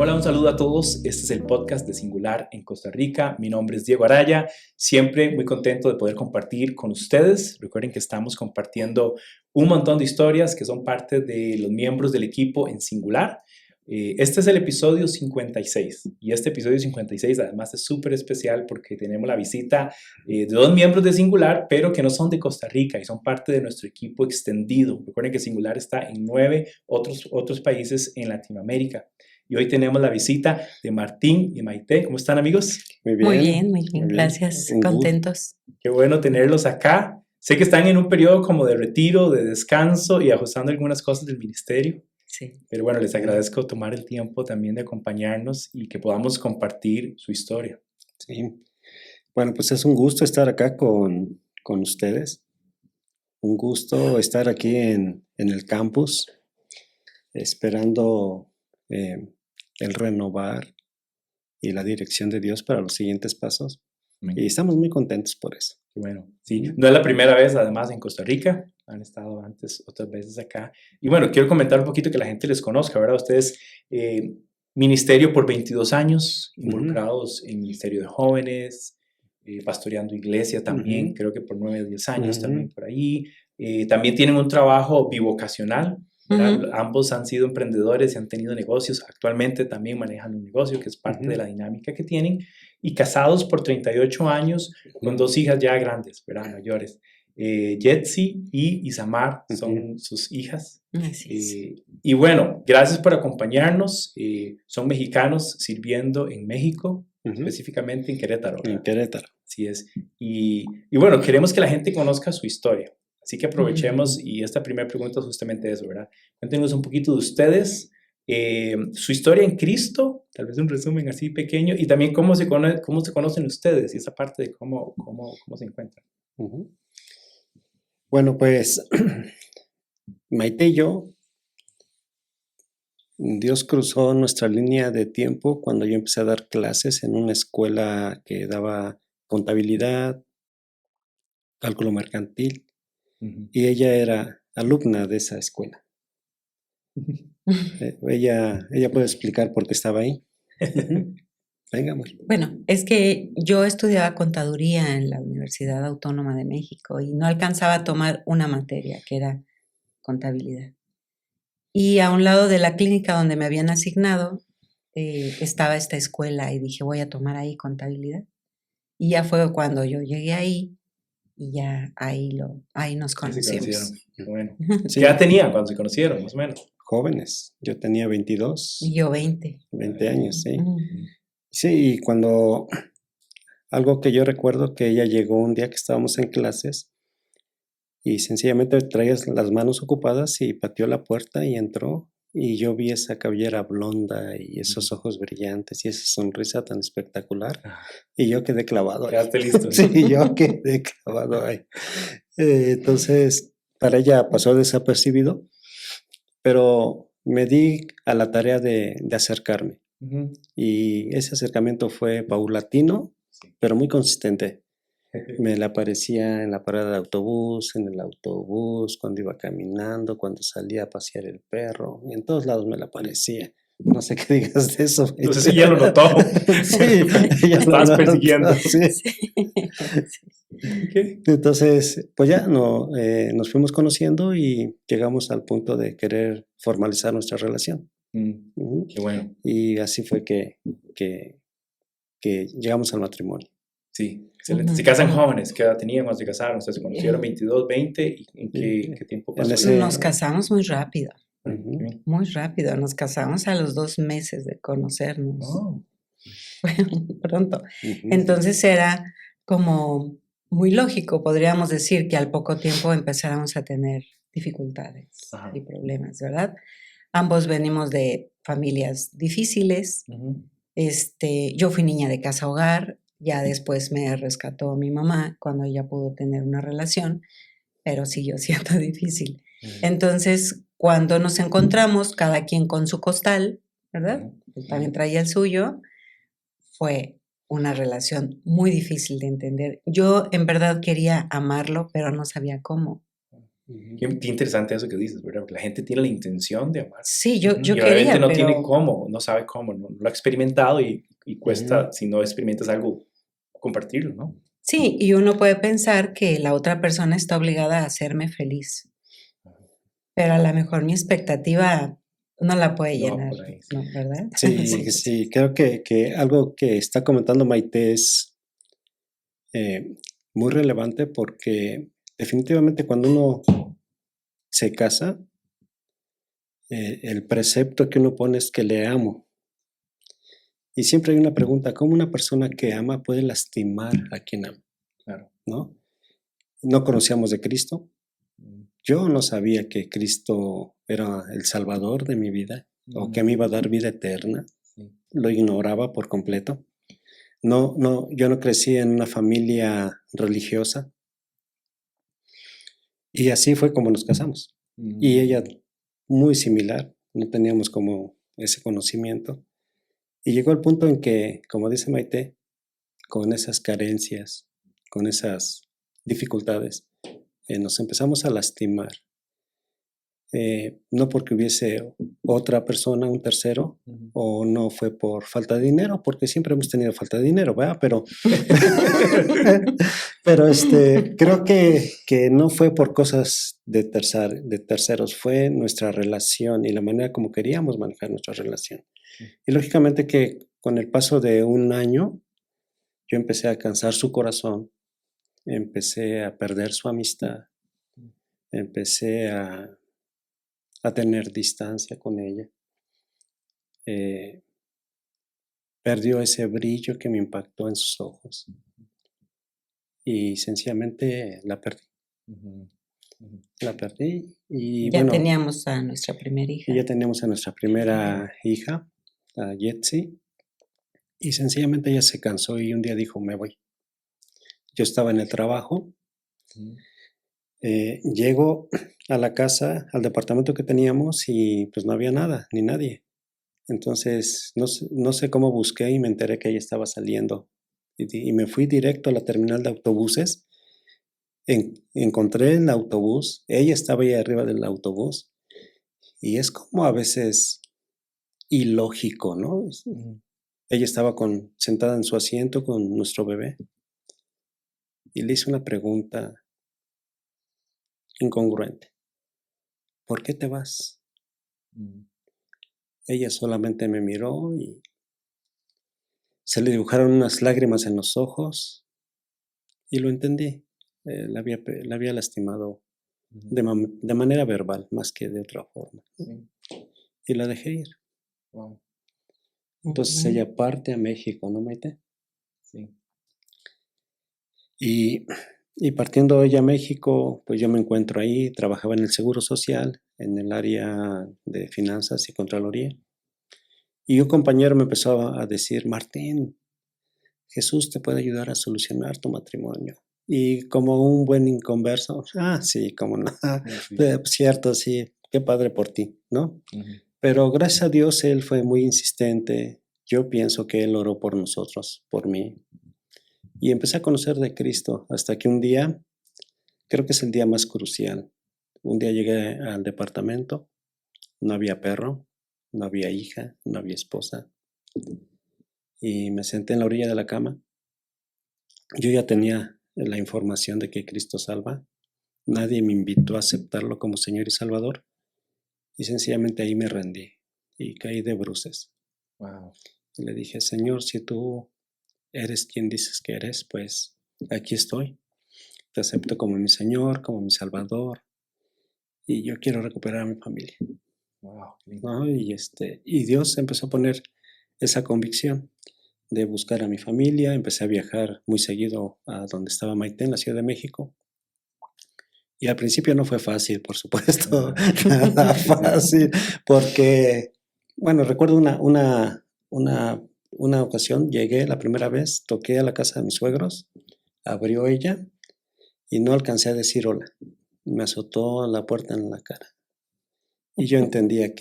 Hola, un saludo a todos. Este es el podcast de Singular en Costa Rica. Mi nombre es Diego Araya. Siempre muy contento de poder compartir con ustedes. Recuerden que estamos compartiendo un montón de historias que son parte de los miembros del equipo en Singular. Este es el episodio 56 y este episodio 56 además es súper especial porque tenemos la visita de dos miembros de Singular, pero que no son de Costa Rica y son parte de nuestro equipo extendido. Recuerden que Singular está en 9 otros países en Latinoamérica. Y hoy tenemos la visita de Martín y Maite. ¿Cómo están, amigos? Muy bien. Gracias. Contentos. Qué bueno tenerlos acá. Sé que están en un periodo como de retiro, de descanso y ajustando algunas cosas del ministerio. Sí. Pero bueno, les agradezco tomar el tiempo también de acompañarnos y que podamos compartir su historia. Sí. Bueno, pues es un gusto estar acá con ustedes. Un gusto estar aquí en el campus, esperando el renovar y la dirección de Dios para los siguientes pasos. Y estamos muy contentos por eso. Bueno, sí, no es la primera vez además en Costa Rica, han estado antes otras veces acá. Y bueno, quiero comentar un poquito que la gente les conozca, ¿verdad? Ustedes, ministerio por 22 años, involucrados en ministerio de jóvenes, pastoreando iglesia también, creo que por 9 o 10 años también por ahí. También tienen un trabajo bivocacional, ¿verdad? Ambos han sido emprendedores y han tenido negocios, actualmente también manejan un negocio que es parte de la dinámica que tienen. Y casados por 38 años con dos hijas ya grandes, ¿verdad? Mayores. Jetsi y Isamar son sus hijas. Y bueno, gracias por acompañarnos. Son mexicanos sirviendo en México, específicamente en Querétaro, ¿verdad? En Querétaro. Así es. Y bueno, queremos que la gente conozca su historia. Así que aprovechemos y esta primera pregunta es justamente eso, ¿verdad? Cuéntenos un poquito de ustedes. Su historia en Cristo, tal vez un resumen así pequeño, y también cómo se conocen ustedes y esa parte de cómo se encuentran. Bueno, pues Maite y yo, Dios cruzó nuestra línea de tiempo cuando yo empecé a dar clases en una escuela que daba contabilidad, cálculo mercantil, y ella era alumna de esa escuela. Ella puede explicar por qué estaba ahí. Venga, amor. Bueno, es que yo estudiaba contaduría en la Universidad Autónoma de México y no alcanzaba a tomar una materia que era contabilidad. Y a un lado de la clínica donde me habían asignado estaba esta escuela y dije, voy a tomar ahí contabilidad. Y ya fue cuando yo llegué ahí y ya ahí nos conocimos. Bueno, sí. ¿Qué edad tenían cuando se conocieron, más o menos? Jóvenes. Yo tenía 22. Y yo 20. 20 años, sí. Sí, y cuando algo que yo recuerdo que ella llegó un día que estábamos en clases y sencillamente traía las manos ocupadas y pateó la puerta y entró y yo vi esa cabellera blonda y esos ojos brillantes y esa sonrisa tan espectacular y yo quedé clavado ahí. Quedaste listo. Sí, yo quedé clavado ahí. Entonces, para ella pasó desapercibido, pero me di a la tarea de acercarme. Y ese acercamiento fue paulatino, pero muy consistente. Me la aparecía en la parada de autobús, en el autobús, cuando iba caminando, cuando salía a pasear el perro, y en todos lados me la aparecía. No sé qué digas de eso. Entonces ella lo notó. Sí, ella lo estabas persiguiendo. Sí. Okay. Entonces, pues ya nos fuimos conociendo y llegamos al punto de querer formalizar nuestra relación. Qué bueno. Y así fue que llegamos al matrimonio. Sí, excelente. Se casan jóvenes, ¿qué edad tenían cuando se casaron? Ustedes se conocieron 22, 20, ¿y en qué tiempo pasó? Nos casamos muy rápido, muy rápido. Nos casamos a los 2 meses de conocernos. Pronto. Entonces era como muy lógico, podríamos decir, que al poco tiempo empezáramos a tener dificultades y problemas, ¿verdad? Ambos venimos de familias difíciles. Yo fui niña de casa hogar, ya después me rescató mi mamá cuando ella pudo tener una relación, pero siguió siendo difícil. Entonces, cuando nos encontramos, cada quien con su costal, ¿verdad? Él también traía el suyo, fue una relación muy difícil de entender. Yo en verdad quería amarlo, pero no sabía cómo. Qué interesante eso que dices, ¿verdad? Porque la gente tiene la intención de amar. Sí, yo Y quería, realmente no pero tiene cómo, no sabe cómo, no lo ha experimentado y cuesta, si no experimentas algo, compartirlo, ¿no? sí, y uno puede pensar que la otra persona está obligada a hacerme feliz, pero a lo mejor mi expectativa no la puede No va llenar, por ahí. ¿no? ¿Verdad? Sí, sí, creo que algo que está comentando Maite es muy relevante porque definitivamente cuando uno se casa, el precepto que uno pone es que le amo. Y siempre hay una pregunta, ¿cómo una persona que ama puede lastimar a quien ama? Claro. ¿No? No conocíamos de Cristo. Yo no sabía que Cristo era el Salvador de mi vida o que me iba a dar vida eterna. Sí. Lo ignoraba por completo. No, yo no crecí en una familia religiosa. Y así fue como nos casamos. Y ella muy similar, no teníamos como ese conocimiento. Y llegó el punto en que, como dice Maite, con esas carencias, con esas dificultades, nos empezamos a lastimar. No porque hubiese otra persona, un tercero, o no fue por falta de dinero, porque siempre hemos tenido falta de dinero, ¿verdad? Pero, pero creo que no fue por cosas de terceros, fue nuestra relación y la manera como queríamos manejar nuestra relación. Y lógicamente que con el paso de un año, yo empecé a cansar su corazón, empecé a perder su amistad, empecé a tener distancia con ella. Perdió ese brillo que me impactó en sus ojos y sencillamente la perdí. La perdí y ya bueno, teníamos a nuestra primera hija. y ya teníamos a nuestra primera hija, a Jetsi, y sencillamente ella se cansó y un día dijo, me voy. Yo estaba en el trabajo, llego a la casa, al departamento que teníamos y pues no había nada, ni nadie. Entonces, no sé cómo busqué y me enteré que ella estaba saliendo. Y me fui directo a la terminal de autobuses. Encontré el autobús, ella estaba ahí arriba del autobús. Y es como a veces ilógico, ¿no? Ella estaba sentada en su asiento con nuestro bebé. Y le hice una pregunta incongruente. ¿Por qué te vas? Ella solamente me miró y se le dibujaron unas lágrimas en los ojos y lo entendí. La había lastimado de manera verbal más que de otra forma. Sí. Y la dejé ir. Wow. Entonces ella parte a México, ¿no, Maite? Sí. Y partiendo ella a México, pues yo me encuentro ahí, trabajaba en el Seguro Social, en el área de finanzas y Contraloría. Y un compañero me empezó a decir, Martín, Jesús te puede ayudar a solucionar tu matrimonio. Y como un buen inconverso, sí, cómo no, sí. Cierto, sí, qué padre por ti, ¿no? Pero gracias a Dios él fue muy insistente. Yo pienso que él oró por nosotros, por mí. Y empecé a conocer de Cristo hasta que un día, creo que es el día más crucial. Un día llegué al departamento, no había perro, no había hija, no había esposa. Y me senté en la orilla de la cama. Yo ya tenía la información de que Cristo salva. Nadie me invitó a aceptarlo como Señor y Salvador. Y sencillamente ahí me rendí y caí de bruces. Wow. Y le dije, Señor, si tú eres quien dices que eres, pues aquí estoy. Te acepto como mi Señor, como mi Salvador. Y yo quiero recuperar a mi familia. Wow. ¿No? Y Dios empezó a poner esa convicción de buscar a mi familia. Empecé a viajar muy seguido a donde estaba Maite, en la Ciudad de México. Y al principio no fue fácil, por supuesto, nada fácil, porque, bueno, recuerdo una ocasión, llegué la primera vez, toqué a la casa de mis suegros, abrió ella y no alcancé a decir hola. Me azotó la puerta en la cara. Y yo entendía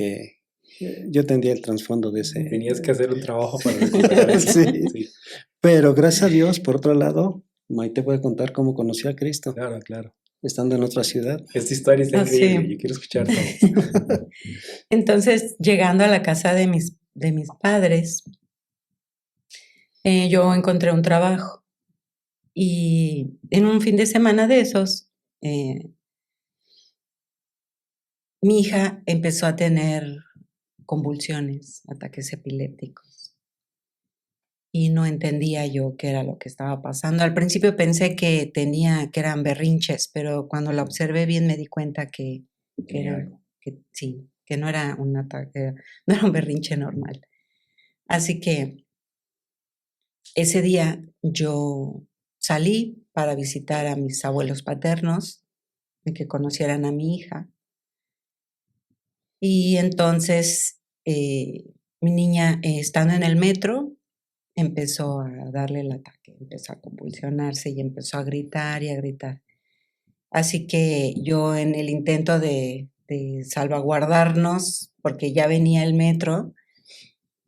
el trasfondo de ese... Tenías que hacer un trabajo para recuperar eso. Sí. Sí. Pero gracias a Dios, por otro lado, Maite puede contar cómo conoció a Cristo. Claro, claro. estando en otra ciudad. Esta historia está increíble, sí. yo quiero escuchar todo. Entonces, llegando a la casa de mis padres, yo encontré un trabajo y en un fin de semana de esos, mi hija empezó a tener convulsiones, ataques epilépticos. Y no entendía yo qué era lo que estaba pasando. Al principio pensé que eran berrinches, pero cuando la observé bien me di cuenta que sí, que no era un ataque, no era un berrinche normal. Así que ese día yo salí para visitar a mis abuelos paternos y que conocieran a mi hija. Y entonces mi niña, estando en el metro, empezó a darle el ataque, empezó a convulsionarse y empezó a gritar y a gritar. Así que yo, en el intento de salvaguardarnos, porque ya venía el metro,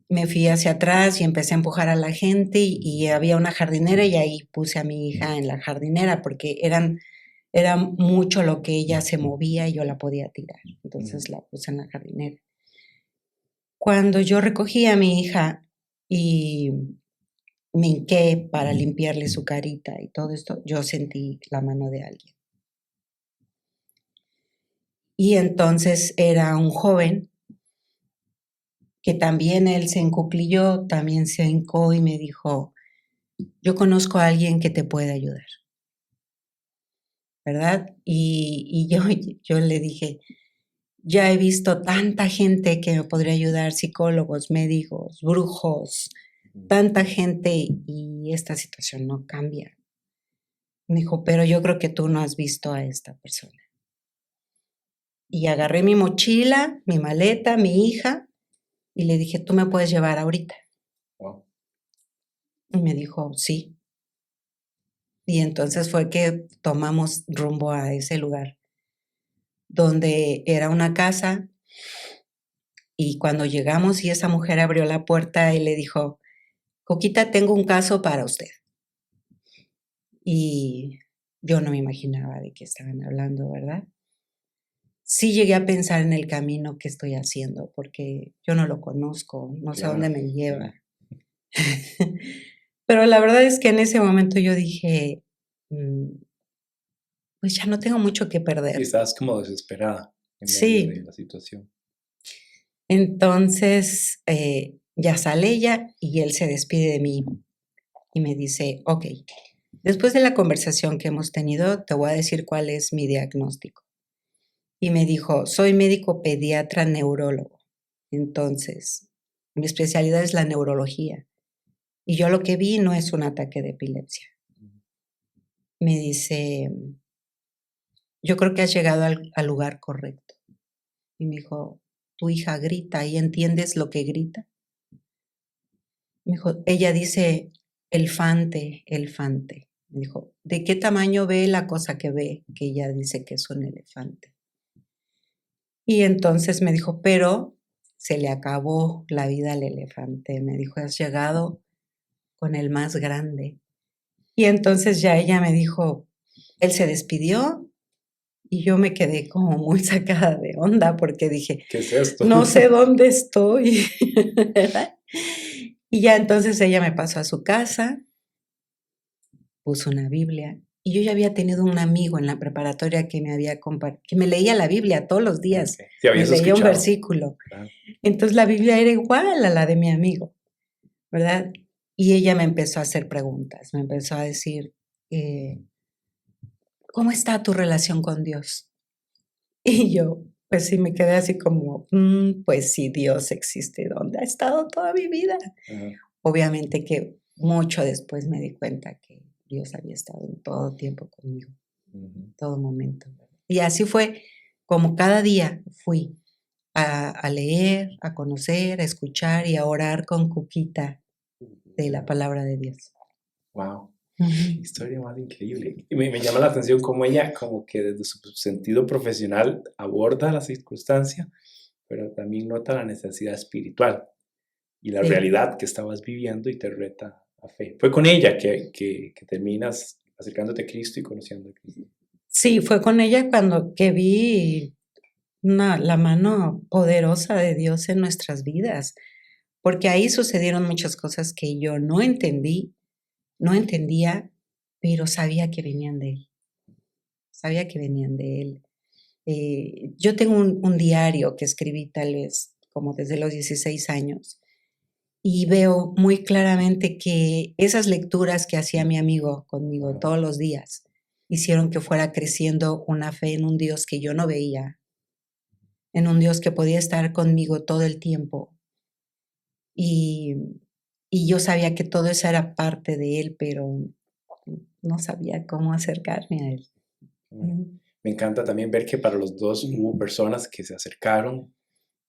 me fui hacia atrás y empecé a empujar a la gente y había una jardinera y ahí puse a mi hija en la jardinera porque era mucho lo que ella se movía y yo la podía tirar. Entonces la puse en la jardinera. Cuando yo recogí a mi hija y me hinqué para limpiarle su carita y todo esto, yo sentí la mano de alguien. Y entonces era un joven que también él se encuclilló, también se hincó y me dijo, yo conozco a alguien que te puede ayudar, ¿verdad? Y yo le dije, ya he visto tanta gente que me podría ayudar, psicólogos, médicos, brujos, tanta gente y esta situación no cambia. Me dijo, pero yo creo que tú no has visto a esta persona. Y agarré mi mochila, mi maleta, mi hija, y le dije, ¿tú me puedes llevar ahorita? Wow. Y me dijo, sí. Y entonces fue que tomamos rumbo a ese lugar, donde era una casa, y cuando llegamos y esa mujer abrió la puerta y le dijo, Coquita, tengo un caso para usted. Y yo no me imaginaba de qué estaban hablando, ¿verdad? Sí llegué a pensar en el camino que estoy haciendo, porque yo no lo conozco, no sé a dónde me lleva. Pero la verdad es que en ese momento yo dije, pues ya no tengo mucho que perder. Sí, estabas como desesperada en medio de la situación. Entonces ya sale ella y él se despide de mí y me dice, ok, después de la conversación que hemos tenido, te voy a decir cuál es mi diagnóstico. Y me dijo, soy médico pediatra neurólogo. Entonces, mi especialidad es la neurología. Y yo lo que vi no es un ataque de epilepsia. Me dice, yo creo que has llegado al lugar correcto. Y me dijo, tu hija grita y entiendes lo que grita. Me dijo, ella dice, elefante, elefante. Me dijo, ¿de qué tamaño ve la cosa que ve? Que ella dice que es un elefante. Y entonces me dijo, pero se le acabó la vida al elefante. Me dijo, has llegado con el más grande. Y entonces ya ella me dijo, él se despidió y yo me quedé como muy sacada de onda porque dije, ¿qué es esto? No sé dónde estoy. Y ya entonces ella me pasó a su casa, puso una Biblia. Y yo ya había tenido un amigo en la preparatoria que me leía la Biblia todos los días. Okay. Sí, me leía un versículo. Claro. Entonces la Biblia era igual a la de mi amigo, ¿verdad? Y ella me empezó a hacer preguntas, me empezó a decir, ¿cómo está tu relación con Dios? Y yo, pues sí, me quedé así como, pues sí, Dios existe, ¿dónde ha estado toda mi vida? Obviamente que mucho después me di cuenta que Dios había estado en todo tiempo conmigo, todo momento. Y así fue como cada día fui a leer, a conocer, a escuchar y a orar con Coquita de la palabra de Dios. Wow, historia más increíble. Y me llama la atención cómo ella, como que desde su sentido profesional, aborda la circunstancia, pero también nota la necesidad espiritual y la realidad que estabas viviendo y te reta a fe. Fue con ella que terminas acercándote a Cristo y conociendo a Cristo. Sí, fue con ella cuando que vi la mano poderosa de Dios en nuestras vidas, porque ahí sucedieron muchas cosas que yo no entendía, pero sabía que venían de Él, sabía que venían de Él. Yo tengo un diario que escribí tal vez como desde los 16 años y veo muy claramente que esas lecturas que hacía mi amigo conmigo todos los días hicieron que fuera creciendo una fe en un Dios que yo no veía, en un Dios que podía estar conmigo todo el tiempo. Y, y yo sabía que todo eso era parte de Él, pero no sabía cómo acercarme a Él. Me encanta también ver que para los dos hubo personas que se acercaron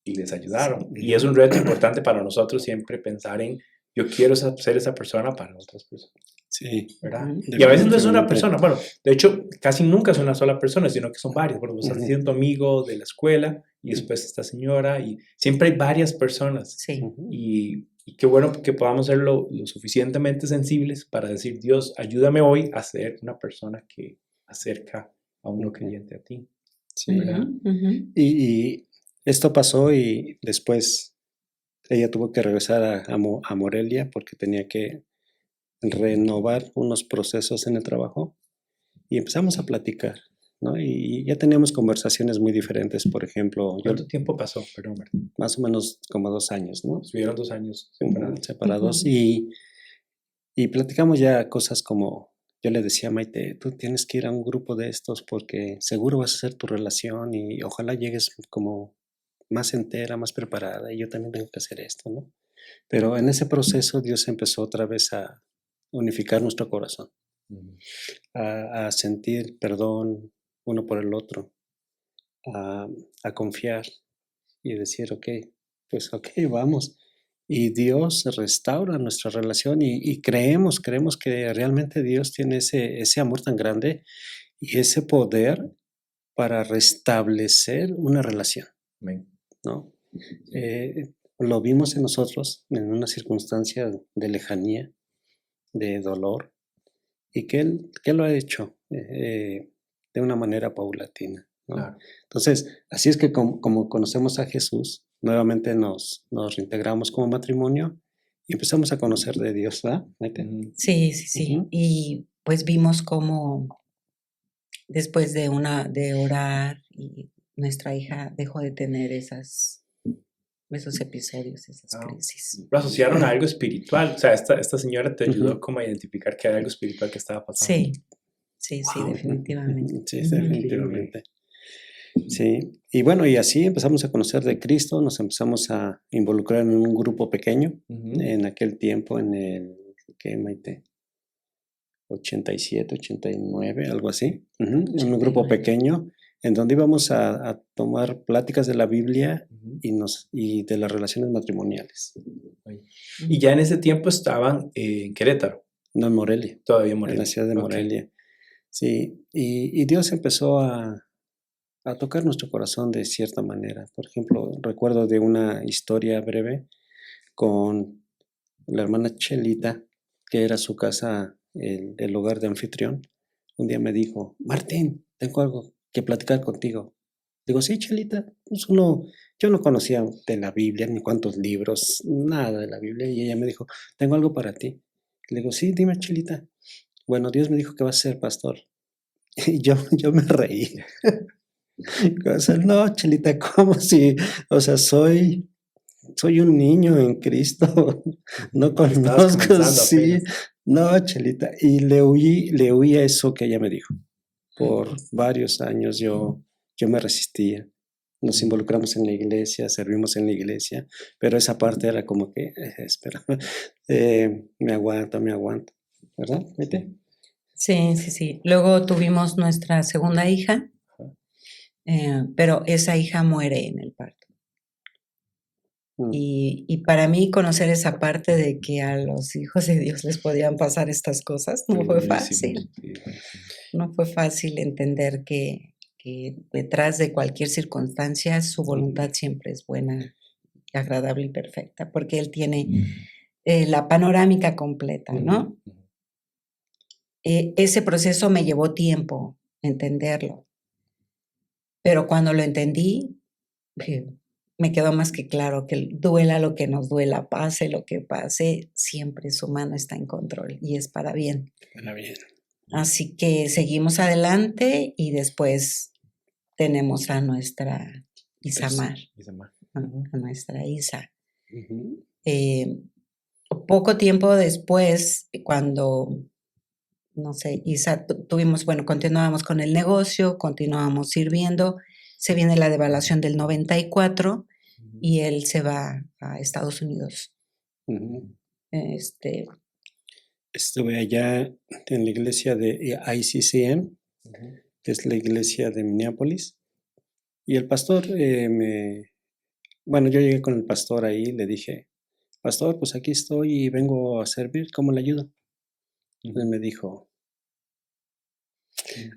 y les ayudaron. Sí. Y es un reto importante para nosotros siempre pensar en, yo quiero ser esa persona para otras personas. Sí. ¿Verdad? Y a veces no es una persona, bueno, de hecho casi nunca es una sola persona, sino que son varias. Bueno, vos estás diciendo amigo de la escuela y después esta señora y siempre hay varias personas. Sí. Y qué bueno que podamos ser lo suficientemente sensibles para decir, Dios, ayúdame hoy a ser una persona que acerca a un no creyente a ti. Sí. ¿Verdad? Y esto pasó y después ella tuvo que regresar a Morelia porque tenía que renovar unos procesos en el trabajo y empezamos a platicar, ¿no? Y ya teníamos conversaciones muy diferentes, por ejemplo. ¿Cuánto tiempo pasó? Perdón, Martín. Más o menos como 2 años, ¿no? Estuvieron 2 años separados y platicamos ya cosas como, yo le decía a Maite, tú tienes que ir a un grupo de estos porque seguro vas a hacer tu relación y ojalá llegues como más entera, más preparada y yo también tengo que hacer esto, ¿no? Pero en ese proceso Dios empezó otra vez a unificar nuestro corazón, a sentir perdón uno por el otro, a confiar y decir, ok, vamos. Y Dios restaura nuestra relación y creemos que realmente Dios tiene ese amor tan grande y ese poder para restablecer una relación, ¿no? Lo vimos en nosotros en una circunstancia de lejanía, de dolor, y que Él lo ha hecho de una manera paulatina, ¿no? Claro. Entonces, así es que como conocemos a Jesús, nuevamente nos reintegramos como matrimonio y empezamos a conocer de Dios, ¿verdad? Sí. Y pues vimos cómo después de orar y nuestra hija dejó de tener esos episodios, esas crisis. Lo asociaron a algo espiritual. O sea, esta señora te ayudó como a identificar que era algo espiritual que estaba pasando. Sí, definitivamente. Sí, definitivamente. Sí, y bueno, y así empezamos a conocer de Cristo, nos empezamos a involucrar en un grupo pequeño, en aquel tiempo, en el, ¿qué, Maite? 87, 89, algo así, en un grupo pequeño, en donde íbamos a tomar pláticas de la Biblia y de las relaciones matrimoniales. Y ya en ese tiempo estaban en Querétaro. No, en Morelia. Todavía en Morelia. En la ciudad de Morelia. Sí, y Dios empezó a tocar nuestro corazón de cierta manera. Por ejemplo, recuerdo de una historia breve con la hermana Chelita, que era su casa, el hogar de anfitrión. Un día me dijo, Martín, tengo algo que platicar contigo. Digo, sí, Chelita, pues yo no conocía de la Biblia, ni cuántos libros, nada de la Biblia, y ella me dijo, tengo algo para ti. Le digo, sí, dime, Chelita. Bueno, Dios me dijo que vas a ser pastor. Y yo me reí. O sea, no, Chelita, ¿cómo si? O sea, soy un niño en Cristo, no conozco, sí, no, Chelita, y le huí a eso que ella me dijo. Por varios años yo me resistía, nos involucramos en la iglesia, servimos en la iglesia, pero esa parte era como que, espera, me aguanto, ¿verdad? ¿Vete? Sí. Luego tuvimos nuestra segunda hija, pero esa hija muere en el parto. Y para mí conocer esa parte de que a los hijos de Dios les podían pasar estas cosas no fue fácil. No fue fácil entender que detrás de cualquier circunstancia su voluntad siempre es buena, agradable y perfecta, porque Él tiene la panorámica completa, ¿no? Ese proceso me llevó tiempo entenderlo. Pero cuando lo entendí, me quedó más que claro que duela lo que nos duela, pase lo que pase, siempre su mano está en control y es para bien. Para bien. Así que seguimos adelante y después tenemos a nuestra Isamar, a nuestra Isa. Uh-huh. Poco tiempo después, cuando, no sé, Isa, continuábamos con el negocio, continuábamos sirviendo, se viene la devaluación del 94 y él se va a Estados Unidos. Uh-huh. Estuve allá en la iglesia de ICCM, que es la iglesia de Minneapolis, y el pastor yo llegué con el pastor ahí, le dije, pastor, pues aquí estoy y vengo a servir, ¿cómo le ayudo? Él me dijo,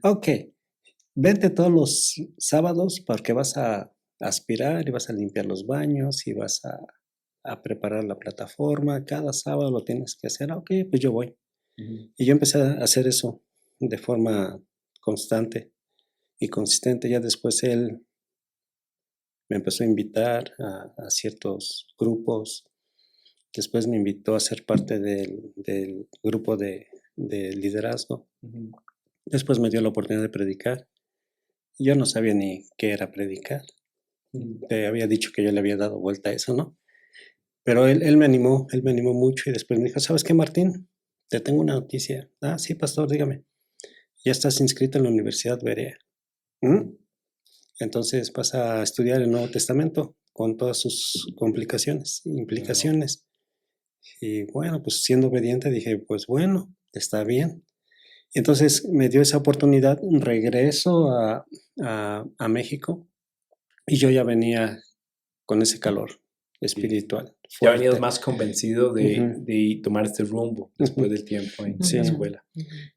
ok, vente todos los sábados porque vas a aspirar y vas a limpiar los baños y vas a preparar la plataforma, cada sábado lo tienes que hacer, ok, pues yo voy. Y yo empecé a hacer eso de forma constante y consistente. Ya después él me empezó a invitar a ciertos grupos. Después me invitó a ser parte del grupo de liderazgo. Después me dio la oportunidad de predicar. Yo no sabía ni qué era predicar. Te había dicho que yo le había dado vuelta a eso, ¿no? Pero él me animó mucho y después me dijo, ¿sabes qué, Martín? Te tengo una noticia. Ah, sí, pastor, dígame. Ya estás inscrito en la Universidad Berea. Entonces vas a estudiar el Nuevo Testamento con todas sus complicaciones, implicaciones. Y bueno, pues siendo obediente dije, pues bueno, está bien. Entonces me dio esa oportunidad, regreso a México y yo ya venía con ese calor espiritual. Ya venías más convencido de tomar este rumbo después del tiempo en la escuela.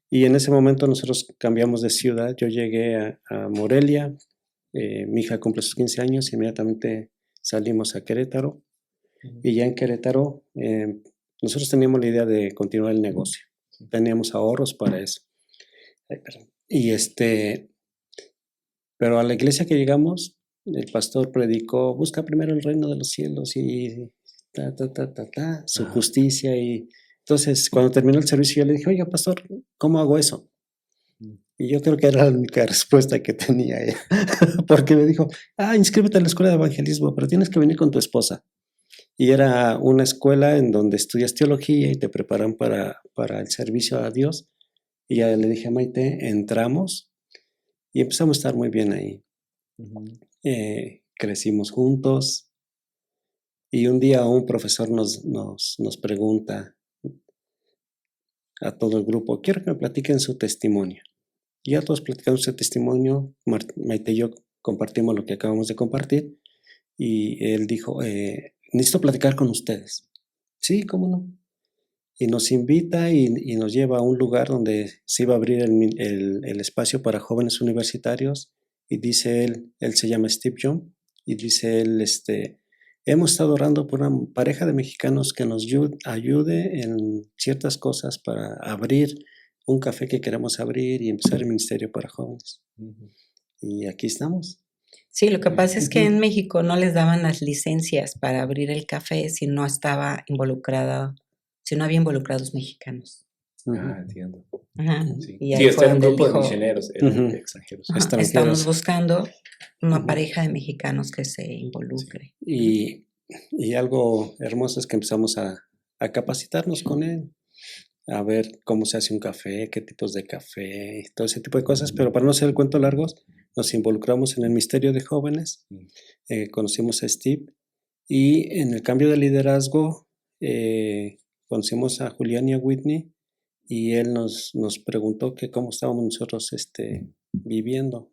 Y en ese momento nosotros cambiamos de ciudad. Yo llegué a Morelia, mi hija cumple sus 15 años, inmediatamente salimos a Querétaro. Y ya en Querétaro nosotros teníamos la idea de continuar el negocio. Teníamos ahorros para eso. Y pero a la iglesia que llegamos, el pastor predicó, busca primero el reino de los cielos y su justicia. Y entonces, cuando terminó el servicio, yo le dije, oiga, pastor, ¿cómo hago eso? Y yo creo que era la única respuesta que tenía ella, porque me dijo, inscríbete a la escuela de evangelismo, pero tienes que venir con tu esposa. Y era una escuela en donde estudias teología y te preparan para el servicio a Dios. Y ya le dije a Maite, entramos y empezamos a estar muy bien ahí. Crecimos juntos y un día un profesor nos pregunta a todo el grupo, quiero que me platiquen su testimonio. Y ya todos platicamos su testimonio, Maite y yo compartimos lo que acabamos de compartir y él dijo, necesito platicar con ustedes. Sí, ¿cómo no? Y nos invita y nos lleva a un lugar donde se iba a abrir el espacio para jóvenes universitarios y dice él se llama Steve Young y dice él, hemos estado orando por una pareja de mexicanos que nos ayude en ciertas cosas para abrir un café que queremos abrir y empezar el ministerio para jóvenes. Y aquí estamos. Sí, lo que pasa es que en México no les daban las licencias para abrir el café si no estaba involucrada, si no había involucrados mexicanos. Entiendo. Sí, y este era un grupo de misioneros extranjeros. Estamos buscando una pareja de mexicanos que se involucre. Sí. Y algo hermoso es que empezamos a capacitarnos con él, a ver cómo se hace un café, qué tipos de café, todo ese tipo de cosas, pero para no hacer el cuento largo, nos involucramos en el ministerio de jóvenes, conocimos a Steve y en el cambio de liderazgo conocimos a Julián y a Whitney y él nos preguntó que cómo estábamos nosotros viviendo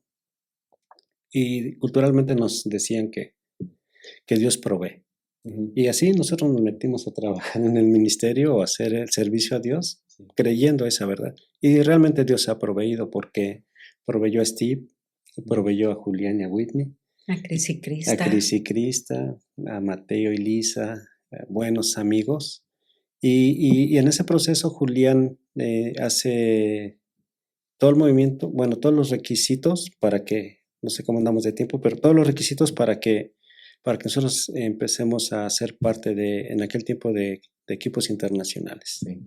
y culturalmente nos decían que Dios provee. Y así nosotros nos metimos a trabajar en el ministerio o a hacer el servicio a Dios, creyendo esa verdad. Y realmente Dios ha proveído porque proveyó a Steve, proveyó a Julián y a Whitney. A Cris y Crista. A Cris y Crista, a Mateo y Lisa, buenos amigos. Y en ese proceso Julián hace todo el movimiento, bueno, todos los requisitos para que, no sé cómo andamos de tiempo, pero todos los requisitos para que nosotros empecemos a ser parte en aquel tiempo de equipos internacionales. Sí.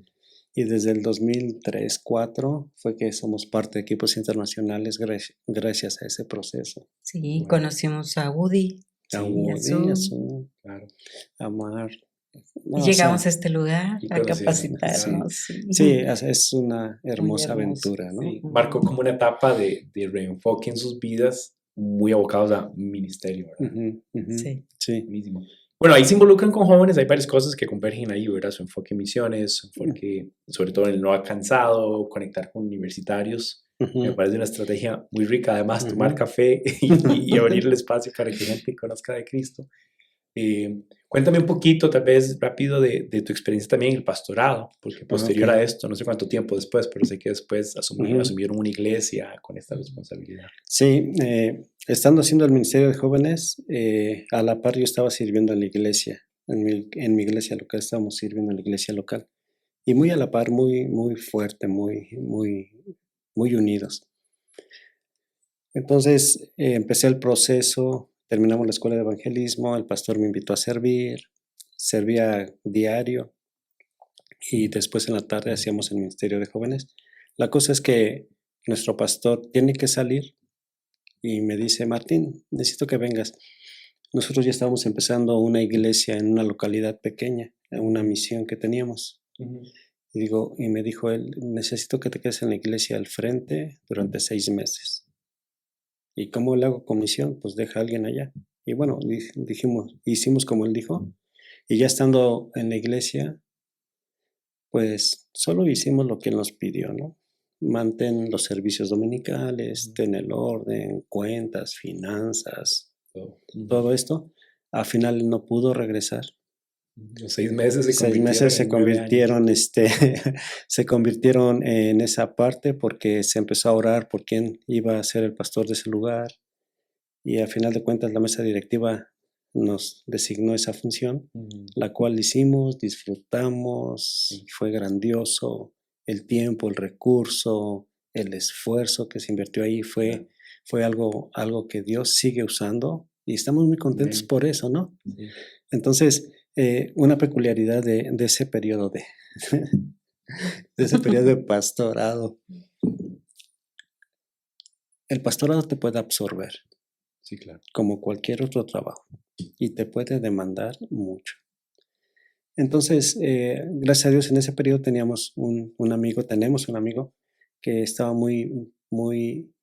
Y desde el 2003-2004 fue que somos parte de equipos internacionales gracias a ese proceso. Sí, Bueno. Conocimos a Woody. A Sí, Woody, a Su, Claro. a Mar. Y llegamos a este lugar y a conocieron, capacitarnos. Sí, es una hermosa hermoso. aventura, ¿no? Sí, marcó como una etapa de reenfoque en sus vidas muy abocados a ministerio, ¿verdad? Ujú, ujú. Sí. Sí. Buenísimo. Bueno, ahí se involucran con jóvenes, hay varias cosas que convergen ahí, ¿verdad? Su enfoque en misiones, su enfoque, sobre todo en el no alcanzado, conectar con universitarios. Me Ujú, parece una estrategia muy rica, además, ujú. tomar café y abrir el espacio para que gente conozca de Cristo. Cuéntame un poquito, tal vez rápido, de tu experiencia también en el pastorado, porque posterior Ok. a esto, no sé cuánto tiempo después, pero sé que después Ujú. asumieron una iglesia con esta responsabilidad. Sí, estando haciendo el Ministerio de Jóvenes, a la par yo estaba sirviendo en la iglesia, en mi iglesia local, estábamos sirviendo en la iglesia local. Y muy a la par, muy fuerte, muy unidos. Entonces empecé el proceso, terminamos la escuela de evangelismo, el pastor me invitó a servir, servía diario y después en la tarde hacíamos el Ministerio de Jóvenes. La cosa es que nuestro pastor tiene que salir y me dice, Martín, necesito que vengas. Nosotros ya estábamos empezando una iglesia en una localidad pequeña, una misión que teníamos. Y me dijo él, necesito que te quedes en la iglesia al frente durante 6 meses. ¿Y cómo le hago con misión? Pues deja a alguien allá. Y bueno, hicimos como él dijo. Y ya estando en la iglesia, pues solo hicimos lo que él nos pidió, ¿no? Mantén los servicios dominicales, ten el orden, cuentas, finanzas, todo esto. Al final no pudo regresar. Los 6 meses se 6 meses se convirtieron en 9 años. se convirtieron en esa parte porque se empezó a orar por quién iba a ser el pastor de ese lugar y al final de cuentas la mesa directiva nos designó esa función, la cual hicimos, disfrutamos, fue grandioso, el tiempo, el recurso, el esfuerzo que se invirtió ahí fue algo que Dios sigue usando y estamos muy contentos por eso, ¿no? Sí. Entonces, una peculiaridad de ese periodo de ese periodo de pastorado. El pastorado te puede absorber, Sí, claro. como cualquier otro trabajo, y te puede demandar mucho. Entonces, gracias a Dios, en ese periodo tenemos tenemos un amigo que estaba muy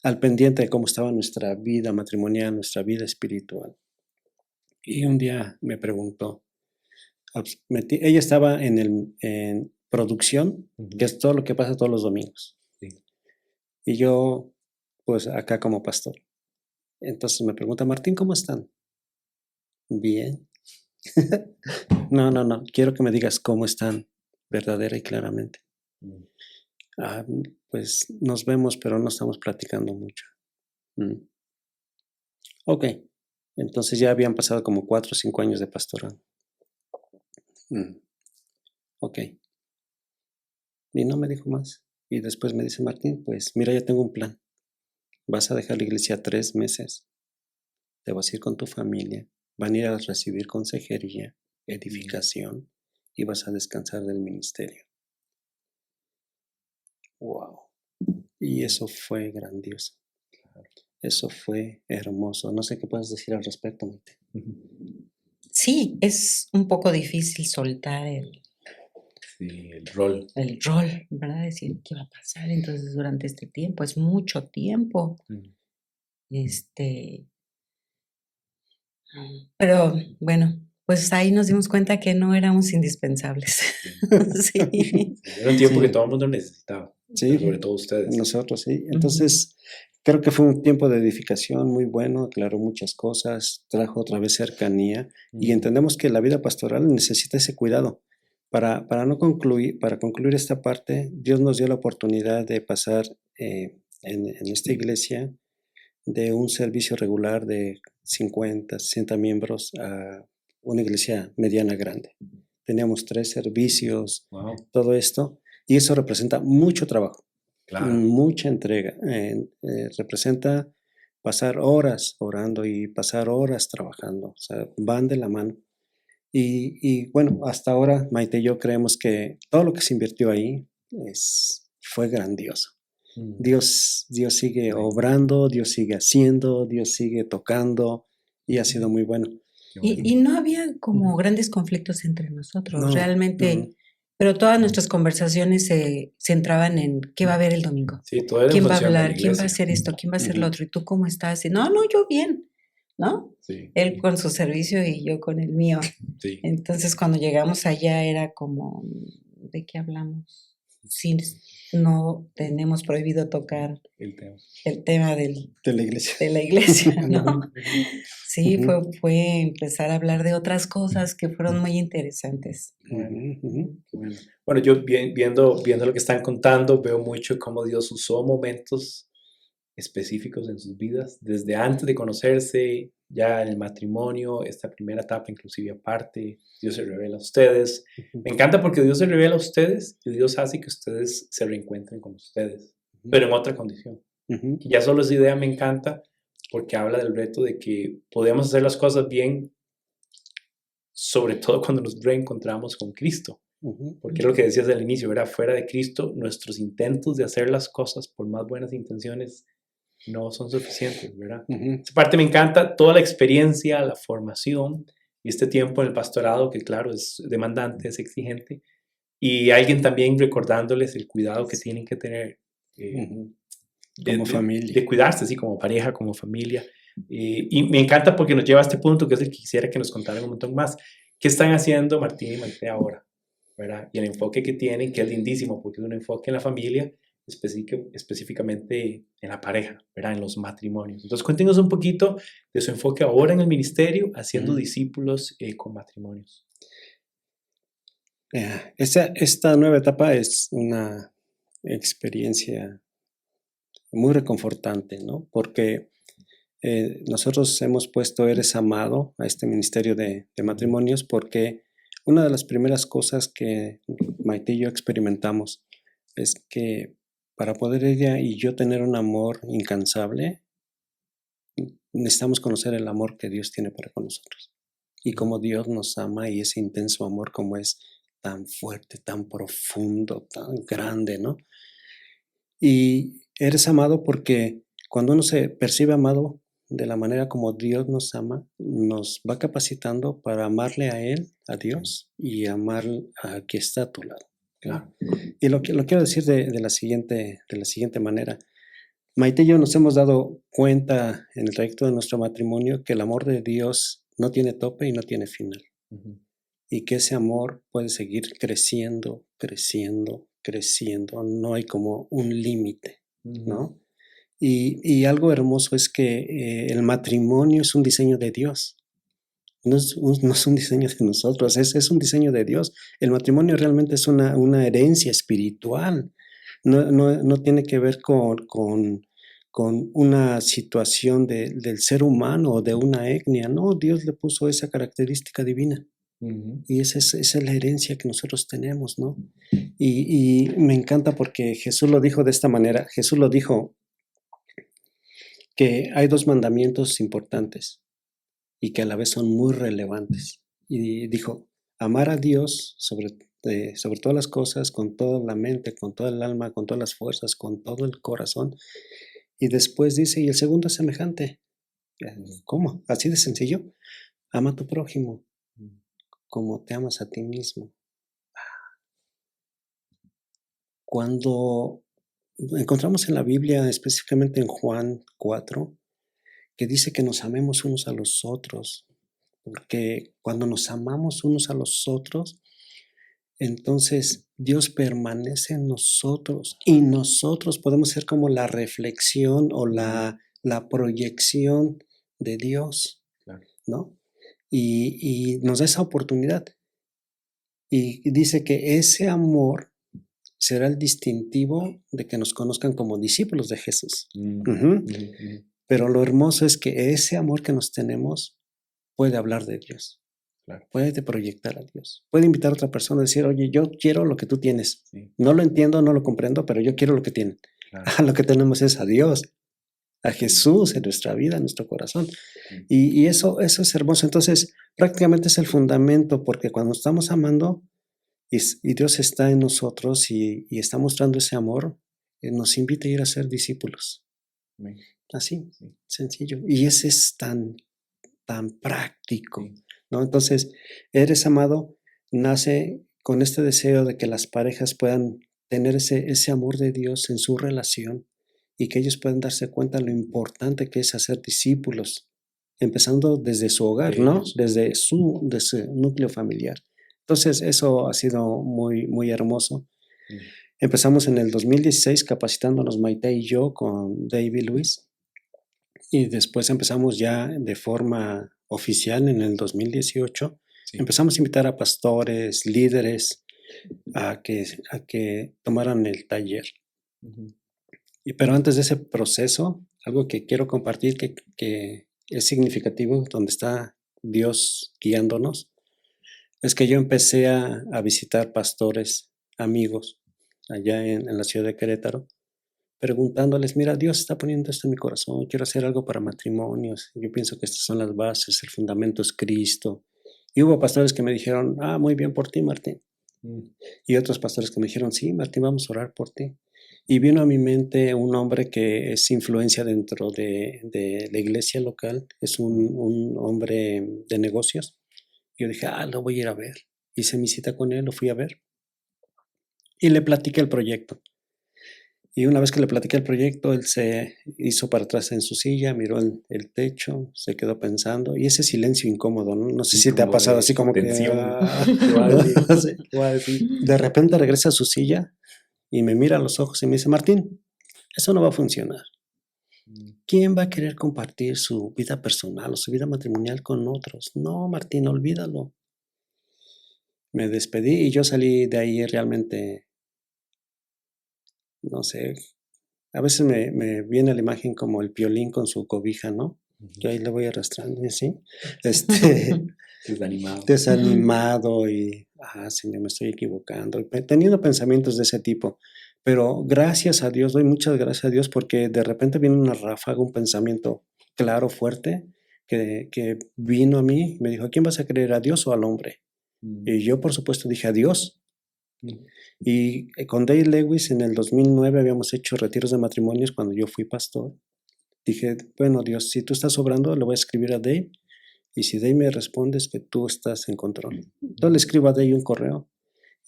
al pendiente de cómo estaba nuestra vida matrimonial, nuestra vida espiritual. Y un día me preguntó, ella estaba en producción, que es todo lo que pasa todos los domingos. Sí. Y yo, pues acá como pastor. Entonces me pregunta, Martín, ¿cómo están? Bien. No, quiero que me digas cómo están, verdadera y claramente. Pues nos vemos, pero no estamos platicando mucho. Ok, entonces ya habían pasado como 4 o 5 años de pastorado. Ok. Y no me dijo más. Y después me dice, Martín, pues mira, ya tengo un plan. Vas a dejar la iglesia 3 meses. Te vas a ir con tu familia. Van a ir a recibir consejería, edificación y vas a descansar del ministerio. Wow. Y eso fue grandioso. Eso fue hermoso. No sé qué puedes decir al respecto, Mite. Sí, es un poco difícil soltar el rol. El rol, ¿verdad? Decir qué va a pasar entonces durante este tiempo. Es mucho tiempo. Pero bueno, pues ahí nos dimos cuenta que no éramos indispensables. Sí. Era un tiempo Sí. que todo el mundo necesitaba, Sí, sobre todo ustedes. Nosotros, sí. Entonces, creo que fue un tiempo de edificación muy bueno, aclaró muchas cosas, trajo otra vez cercanía y entendemos que la vida pastoral necesita ese cuidado. Para concluir esta parte, Dios nos dio la oportunidad de pasar en esta iglesia de un servicio regular de 50, 60 miembros a una iglesia mediana grande. Teníamos 3 servicios, todo esto, y eso representa mucho trabajo. mucha entrega. Representa pasar horas orando y pasar horas trabajando, o sea, van de la mano. Y bueno, hasta ahora Maite y yo creemos que todo lo que se invirtió ahí fue grandioso. Dios sigue obrando, Dios sigue haciendo, Dios sigue tocando y ha sido muy bueno. Y no había como grandes conflictos entre nosotros, No, realmente, pero todas nuestras conversaciones se centraban en qué va a haber el domingo. Sí, todo era en ¿Quién va a función de la hablar? ¿Quién va a iglesia. hacer esto? ¿Quién va a hacer lo otro? ¿Y tú cómo estás? Y no, yo bien, ¿no? Sí, Él con su servicio y yo con el mío. sí. Entonces, cuando llegamos allá era como, ¿de qué hablamos? Si no tenemos prohibido tocar el tema de la iglesia, ¿no? Sí, fue empezar a hablar de otras cosas que fueron muy interesantes. Bueno, yo viendo lo que están contando, veo mucho cómo Dios usó momentos específicos en sus vidas, desde antes de conocerse, ya en el matrimonio, esta primera etapa inclusive aparte, Dios se revela a ustedes. Me encanta porque Dios se revela a ustedes y Dios hace que ustedes se reencuentren con ustedes, pero en otra condición. Y ya solo esa idea me encanta porque habla del reto de que podemos hacer las cosas bien, sobre todo cuando nos reencontramos con Cristo. Porque es lo que decías al inicio, ¿verdad? Fuera de Cristo, nuestros intentos de hacer las cosas por más buenas intenciones no son suficientes, ¿verdad? Esa parte me encanta, toda la experiencia, la formación y este tiempo en el pastorado, que claro, es demandante, es exigente, y alguien también recordándoles el cuidado que tienen que tener como familia. De cuidarse, así como pareja, como familia. Y me encanta porque nos lleva a este punto que es el que quisiera que nos contaran un montón más. ¿Qué están haciendo Martín y Maite ahora? ¿Verdad? Y el enfoque que tienen, que es lindísimo, porque es un enfoque en la familia, específicamente en la pareja, ¿verdad? En los matrimonios. Entonces, cuéntenos un poquito de su enfoque ahora en el ministerio, haciendo discípulos con matrimonios. Esta nueva etapa es una experiencia muy reconfortante, ¿no? Porque nosotros hemos puesto Eres Amado a este ministerio de matrimonios porque una de las primeras cosas que Maite y yo experimentamos es que para poder ella y yo tener un amor incansable, necesitamos conocer el amor que Dios tiene para con nosotros y cómo Dios nos ama y ese intenso amor como es tan fuerte, tan profundo, tan grande, ¿no? Y eres amado porque cuando uno se percibe amado de la manera como Dios nos ama, nos va capacitando para amarle a Él, a Dios, y amar a quien está a tu lado. Claro. Y lo quiero decir de la siguiente manera. Maite y yo nos hemos dado cuenta en el trayecto de nuestro matrimonio que el amor de Dios no tiene tope y no tiene final. Y que ese amor puede seguir creciendo, creciendo, creciendo. No hay como un límite, ¿no? Y algo hermoso es que el matrimonio es un diseño de Dios. No es un diseño de nosotros, es un diseño de Dios. El matrimonio realmente es una herencia espiritual. No tiene que ver con una situación del ser humano o de una etnia. No, Dios le puso esa característica divina. Y esa es la herencia que nosotros tenemos, ¿no? Y me encanta porque Jesús lo dijo de esta manera. Jesús lo dijo que hay 2 mandamientos importantes y que a la vez son muy relevantes. Y dijo, amar a Dios sobre todas las cosas, con toda la mente, con toda el alma, con todas las fuerzas, con todo el corazón. Y después dice, y el segundo es semejante. ¿Cómo? Así de sencillo. Ama a tu prójimo como te amas a ti mismo. Cuando encontramos en la Biblia, específicamente en Juan 4, que dice que nos amemos unos a los otros, porque cuando nos amamos unos a los otros, entonces Dios permanece en nosotros y nosotros podemos ser como la reflexión o la proyección de Dios, ¿no? Y nos da esa oportunidad. Y dice que ese amor será el distintivo de que nos conozcan como discípulos de Jesús. Pero lo hermoso es que ese amor que nos tenemos puede hablar de Dios. Puede proyectar a Dios. Puede invitar a otra persona a decir, oye, yo quiero lo que tú tienes. No lo entiendo, no lo comprendo, pero yo quiero lo que tienen. Claro. Lo que tenemos es a Dios, a Jesús en nuestra vida, en nuestro corazón. Y eso es hermoso. Entonces, prácticamente es el fundamento, porque cuando estamos amando y Dios está en nosotros y está mostrando ese amor, nos invita a ir a ser discípulos. Así, sencillo. Y ese es tan práctico, ¿no? Entonces, eres amado nace con este deseo de que las parejas puedan tener ese amor de Dios en su relación y que ellos puedan darse cuenta de lo importante que es hacer discípulos, empezando desde su hogar, ¿no? Desde su núcleo familiar. Entonces, eso ha sido muy, muy hermoso. Empezamos en el 2016 capacitándonos Maite y yo con David Luis, y después empezamos ya de forma oficial en el 2018. Empezamos a invitar a pastores, líderes, a que tomaran el taller. Pero antes de ese proceso, algo que quiero compartir que es significativo, donde está Dios guiándonos, es que yo empecé a visitar pastores, amigos, allá en la ciudad de Querétaro, preguntándoles, mira, Dios está poniendo esto en mi corazón, quiero hacer algo para matrimonios, yo pienso que estas son las bases, el fundamento es Cristo. Y hubo pastores que me dijeron, muy bien por ti, Martín. Y otros pastores que me dijeron, sí, Martín, vamos a orar por ti. Y vino a mi mente un hombre que es influencia dentro de la iglesia local, es un hombre de negocios. Yo dije, lo voy a ir a ver. Hice mi cita con él, lo fui a ver. Y le platiqué el proyecto. Y una vez que le platiqué el proyecto, él se hizo para atrás en su silla, miró el techo, se quedó pensando. Y ese silencio incómodo, ¿no? No sé si te ha pasado así como tensión. De repente regresa a su silla y me mira a los ojos y me dice, Martín, eso no va a funcionar. ¿Quién va a querer compartir su vida personal o su vida matrimonial con otros? No, Martín, olvídalo. Me despedí y yo salí de ahí realmente, no sé, a veces me viene la imagen como el Piolín con su cobija, ¿no? Yo ahí le voy arrastrando y así. Desanimado y, Señor, me estoy equivocando. Teniendo pensamientos de ese tipo. Pero gracias a Dios, doy muchas gracias a Dios porque de repente viene una ráfaga, un pensamiento claro, fuerte, que vino a mí y me dijo, ¿a quién vas a creer, a Dios o al hombre? Y yo, por supuesto, dije, a Dios. Y con Dave Lewis en el 2009 habíamos hecho retiros de matrimonios cuando yo fui pastor. Dije, bueno, Dios, si tú estás obrando, le voy a escribir a Dave. Y si Dave me responde, es que tú estás en control. Entonces le escribo a Dave un correo.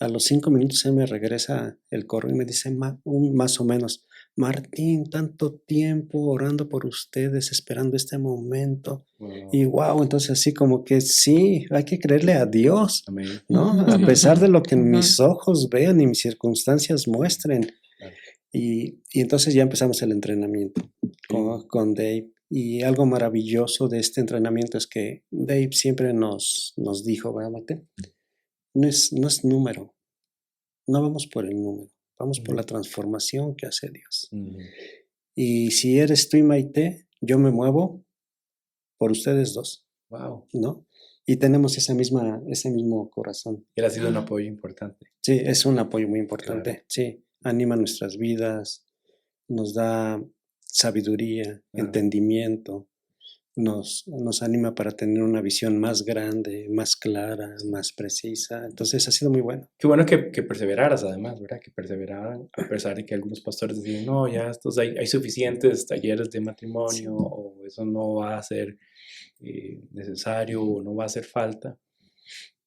A los 5 minutos él me regresa el correo y me dice más o menos, Martín, tanto tiempo orando por ustedes, esperando este momento. Y entonces así como que sí, hay que creerle a Dios, ¿no? A pesar de lo que mis ojos vean y mis circunstancias muestren. Y entonces ya empezamos el entrenamiento con Dave. Y algo maravilloso de este entrenamiento es que Dave siempre nos dijo, ¿verdad, Martín? No es número, no vamos por el número, vamos por la transformación que hace Dios. Y si eres tú y Maite, yo me muevo por ustedes dos. ¿No? Y tenemos ese mismo corazón. Él ha sido un apoyo importante. Sí, es un apoyo muy importante. Claro. Sí, anima nuestras vidas, nos da sabiduría, entendimiento. Nos anima para tener una visión más grande, más clara, más precisa. Entonces ha sido muy bueno. Qué bueno que perseveraras además, ¿verdad? Que perseveraran a pesar de que algunos pastores decían, no, ya estos hay suficientes talleres de matrimonio o eso no va a ser necesario o no va a hacer falta.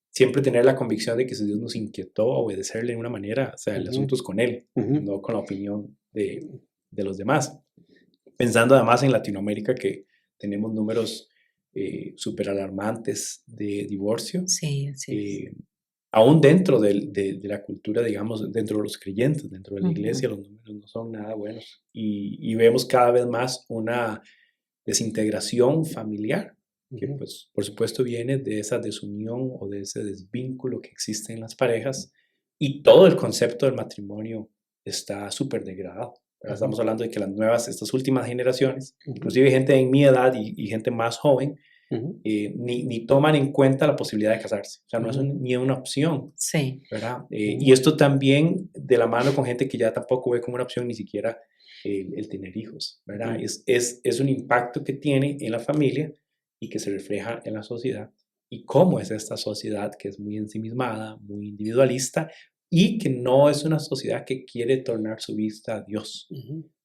Siempre tener la convicción de que si Dios nos inquietó a obedecerle de una manera, o sea, el asunto es con Él, no con la opinión de los demás. Pensando además en Latinoamérica que tenemos números súper alarmantes de divorcio. Sí. Aún dentro de la cultura, digamos, dentro de los creyentes, dentro de la iglesia, los números no son nada buenos. Y vemos cada vez más una desintegración familiar, que pues por supuesto viene de esa desunión o de ese desvínculo que existe en las parejas. Y todo el concepto del matrimonio está súper degradado. Estamos hablando de que estas últimas generaciones, inclusive gente en mi edad y gente más joven, ni toman en cuenta la posibilidad de casarse. O sea, no es ni una opción. Sí. ¿Verdad? Y esto también de la mano con gente que ya tampoco ve como una opción ni siquiera el tener hijos, ¿verdad? Es un impacto que tiene en la familia y que se refleja en la sociedad. Y cómo es esta sociedad que es muy ensimismada, muy individualista y que no es una sociedad que quiere tornar su vista a Dios.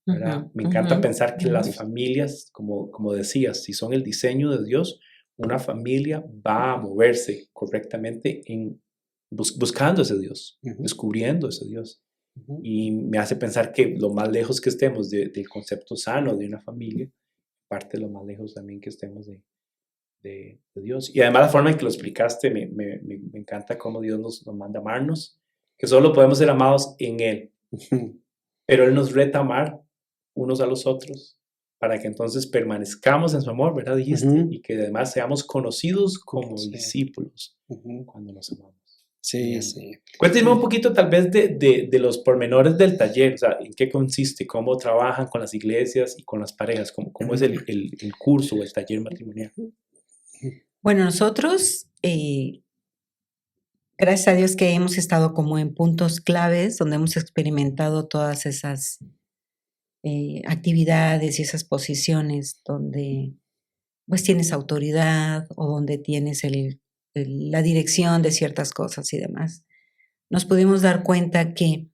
¿Verdad? Me encanta pensar que las familias, como decías, si son el diseño de Dios, una familia va a moverse correctamente buscando ese Dios, descubriendo ese Dios. Y me hace pensar que lo más lejos que estemos del concepto sano de una familia, parte de lo más lejos también que estemos de Dios. Y además la forma en que lo explicaste, me encanta cómo Dios nos manda a amarnos, que solo podemos ser amados en Él. Pero Él nos reta a amar unos a los otros para que entonces permanezcamos en su amor, ¿verdad? Dijiste, y que además seamos conocidos como discípulos cuando nos amamos. Sí, sí. Cuénteme un poquito tal vez de los pormenores del taller, o sea, en qué consiste, cómo trabajan con las iglesias y con las parejas, cómo es el curso o el taller matrimonial. Bueno, nosotros, gracias a Dios que hemos estado como en puntos claves donde hemos experimentado todas esas actividades y esas posiciones donde pues tienes autoridad o donde tienes la dirección de ciertas cosas y demás. Nos pudimos dar cuenta que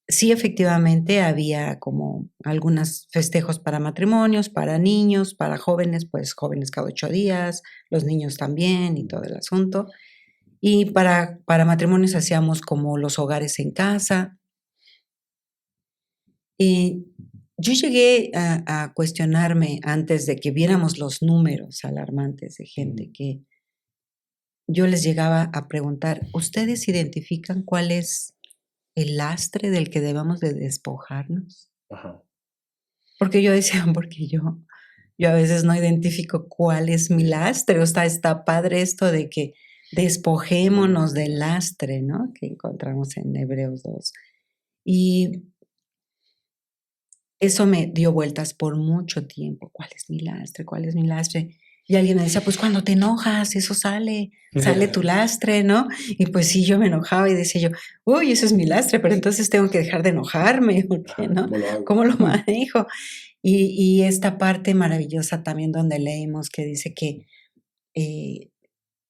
sí, efectivamente, había como algunos festejos para matrimonios, para niños, para jóvenes, pues jóvenes cada 8 días, los niños también y todo el asunto. Y para matrimonios hacíamos como los hogares en casa. Y yo llegué a cuestionarme antes de que viéramos los números alarmantes de gente que yo les llegaba a preguntar, ¿ustedes identifican cuál es el lastre del que debemos de despojarnos? Ajá. Porque yo decía, porque yo a veces no identifico cuál es mi lastre. O sea, está padre esto de que despojémonos del lastre, ¿no? Que encontramos en Hebreos 2. Y eso me dio vueltas por mucho tiempo. ¿Cuál es mi lastre? ¿Cuál es mi lastre? Y alguien me decía, pues cuando te enojas, eso sale tu lastre, ¿no? Y pues sí, yo me enojaba y decía yo, uy, eso es mi lastre, pero entonces tengo que dejar de enojarme, ¿por qué no? ¿Cómo lo manejo? Y esta parte maravillosa también donde leemos que dice que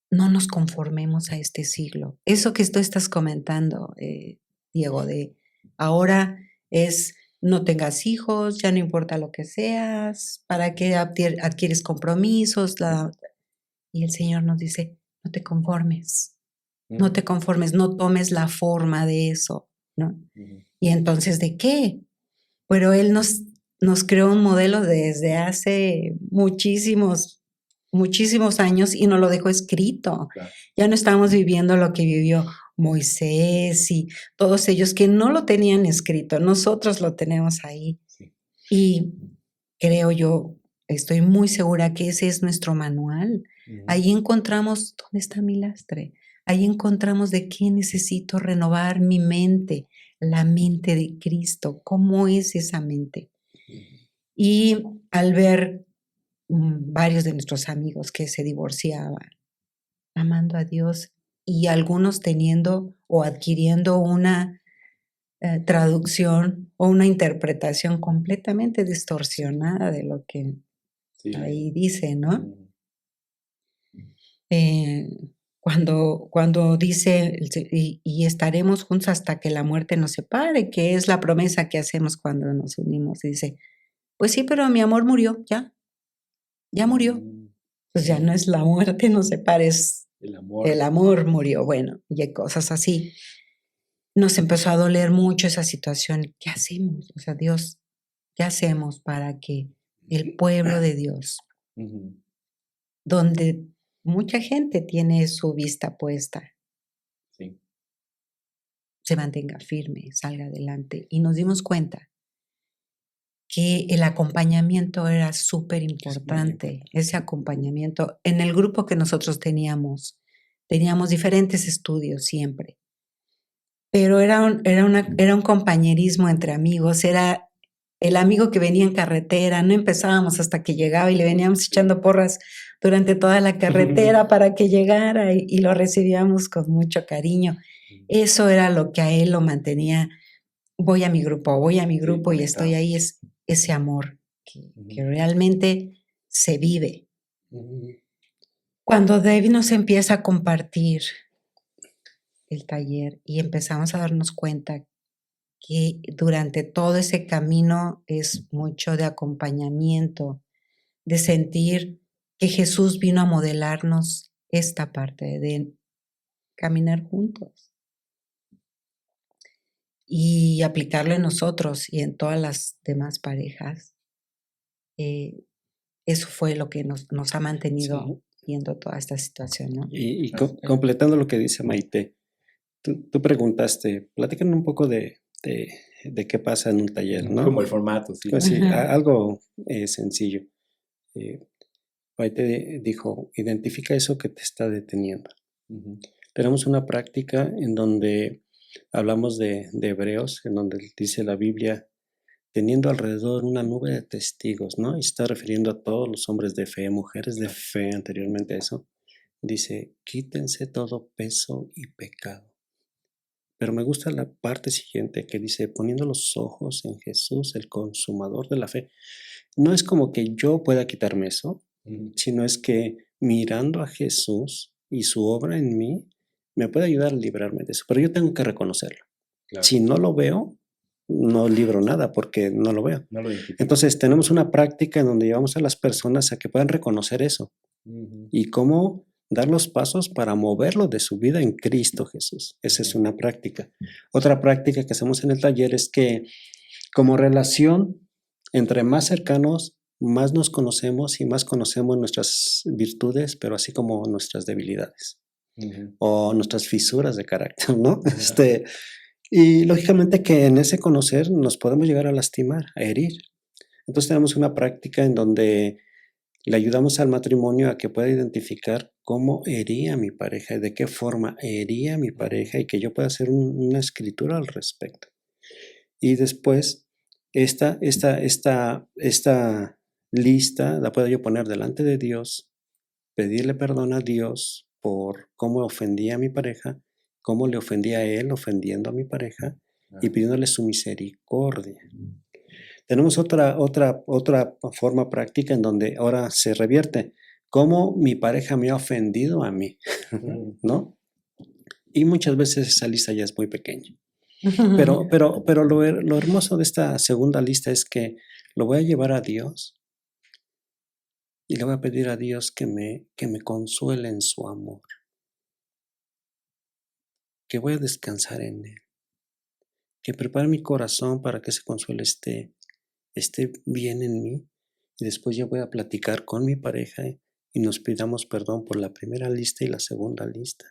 no nos conformemos a este siglo. Eso que tú estás comentando, Diego, de ahora es no tengas hijos, ya no importa lo que seas, para qué adquieres compromisos. Y el Señor nos dice, no te conformes, no te conformes, no tomes la forma de eso, ¿no? Y entonces, ¿de qué? Pero Él nos creó un modelo desde hace muchísimos años y nos lo dejó escrito. Claro. Ya no estamos viviendo lo que vivió Moisés y todos ellos que no lo tenían escrito, nosotros lo tenemos ahí. Sí. Y creo yo, estoy muy segura que ese es nuestro manual. Ahí encontramos dónde está mi lastre, ahí encontramos de qué necesito renovar mi mente, la mente de Cristo, cómo es esa mente. Y al ver varios de nuestros amigos que se divorciaban, amando a Dios y algunos teniendo o adquiriendo una traducción o una interpretación completamente distorsionada de lo que ahí dice, ¿no? Cuando dice y estaremos juntos hasta que la muerte nos separe, que es la promesa que hacemos cuando nos unimos, y dice, pues sí, pero mi amor murió, ya murió. Pues ya no es la muerte nos separe, es el amor murió. Bueno, y hay cosas así. Nos empezó a doler mucho esa situación. ¿Qué hacemos? O sea, Dios, ¿qué hacemos para que el pueblo de Dios, donde mucha gente tiene su vista puesta, se mantenga firme, salga adelante? Y nos dimos cuenta que el acompañamiento era súper importante, ese acompañamiento. En el grupo que nosotros teníamos diferentes estudios siempre, pero era un compañerismo entre amigos, era el amigo que venía en carretera, no empezábamos hasta que llegaba y le veníamos echando porras durante toda la carretera para que llegara y lo recibíamos con mucho cariño. Eso era lo que a él lo mantenía. Voy a mi grupo y estoy ahí. Es ese amor que realmente se vive. Cuando David nos empieza a compartir el taller y empezamos a darnos cuenta que durante todo ese camino es mucho de acompañamiento, de sentir que Jesús vino a modelarnos esta parte de caminar juntos y aplicarlo en nosotros y en todas las demás parejas. Eso fue lo que nos ha mantenido viendo toda esta situación, ¿no? Y completando lo que dice Maite, tú preguntaste, platícanos un poco de qué pasa en un taller, ¿no? Como el formato, sí. Pues sí, algo sencillo. Maite dijo, identifica eso que te está deteniendo. Tenemos una práctica en donde hablamos de Hebreos, en donde dice la Biblia, teniendo alrededor una nube de testigos, ¿no? Y está refiriendo a todos los hombres de fe, mujeres de fe, anteriormente a eso. Dice, quítense todo peso y pecado. Pero me gusta la parte siguiente que dice, poniendo los ojos en Jesús, el consumador de la fe. No es como que yo pueda quitarme eso, sino es que mirando a Jesús y su obra en mí, me puede ayudar a librarme de eso. Pero yo tengo que reconocerlo. Claro. Si no lo veo, no libro nada porque no lo veo. No lo Entonces tenemos una práctica en donde llevamos a las personas a que puedan reconocer eso. Y cómo dar los pasos para moverlo de su vida en Cristo Jesús. Esa es una práctica. Otra práctica que hacemos en el taller es que como relación, entre más cercanos, más nos conocemos y más conocemos nuestras virtudes, pero así como nuestras debilidades o nuestras fisuras de carácter, ¿no? Y lógicamente que en ese conocer nos podemos llegar a lastimar, a herir. Entonces tenemos una práctica en donde le ayudamos al matrimonio a que pueda identificar cómo hería a mi pareja y de qué forma hería a mi pareja y que yo pueda hacer una escritura al respecto. Y después, esta lista la puedo yo poner delante de Dios, pedirle perdón a Dios por cómo ofendía a mi pareja, cómo le ofendía a él ofendiendo a mi pareja y pidiéndole su misericordia. Tenemos otra forma práctica en donde ahora se revierte cómo mi pareja me ha ofendido a mí, ¿no? Y muchas veces esa lista ya es muy pequeña. Pero lo hermoso de esta segunda lista es que lo voy a llevar a Dios y le voy a pedir a Dios que me consuele en su amor, que voy a descansar en Él, que prepare mi corazón para que ese consuelo esté bien en mí y después yo voy a platicar con mi pareja y nos pidamos perdón por la primera lista y la segunda lista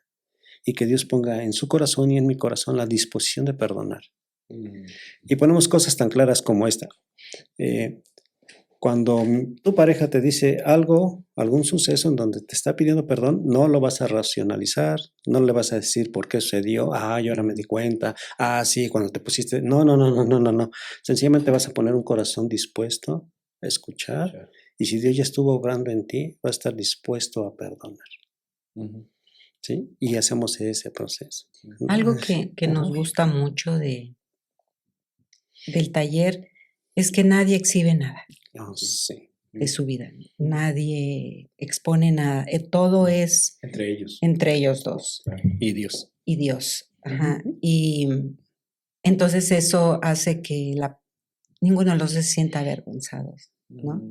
y que Dios ponga en su corazón y en mi corazón la disposición de perdonar. Y ponemos cosas tan claras como esta. Cuando tu pareja te dice algún suceso en donde te está pidiendo perdón, no lo vas a racionalizar, no le vas a decir por qué sucedió, yo ahora me di cuenta, sí, cuando te pusiste, no. Sencillamente vas a poner un corazón dispuesto a escuchar y si Dios ya estuvo obrando en ti, va a estar dispuesto a perdonar. ¿Sí? Y hacemos ese proceso. Algo que nos gusta mucho del taller es que nadie exhibe nada de su vida. Nadie expone nada. Todo es entre ellos dos. Y Dios. Y Dios. Y entonces eso hace que ninguno de los dos se sienta avergonzados, ¿no?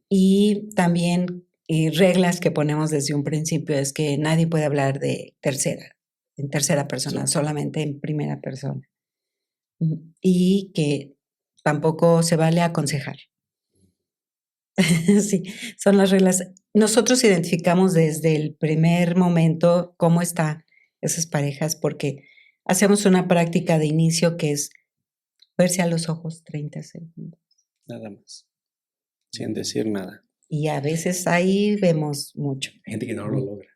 Y también reglas que ponemos desde un principio es que nadie puede hablar en tercera persona, solamente en primera persona. Y que tampoco se vale aconsejar. Sí, son las reglas. Nosotros identificamos desde el primer momento cómo están esas parejas porque hacemos una práctica de inicio que es verse a los ojos 30 segundos. Nada más, sin decir nada. Y a veces ahí vemos mucho. Gente que no lo logra.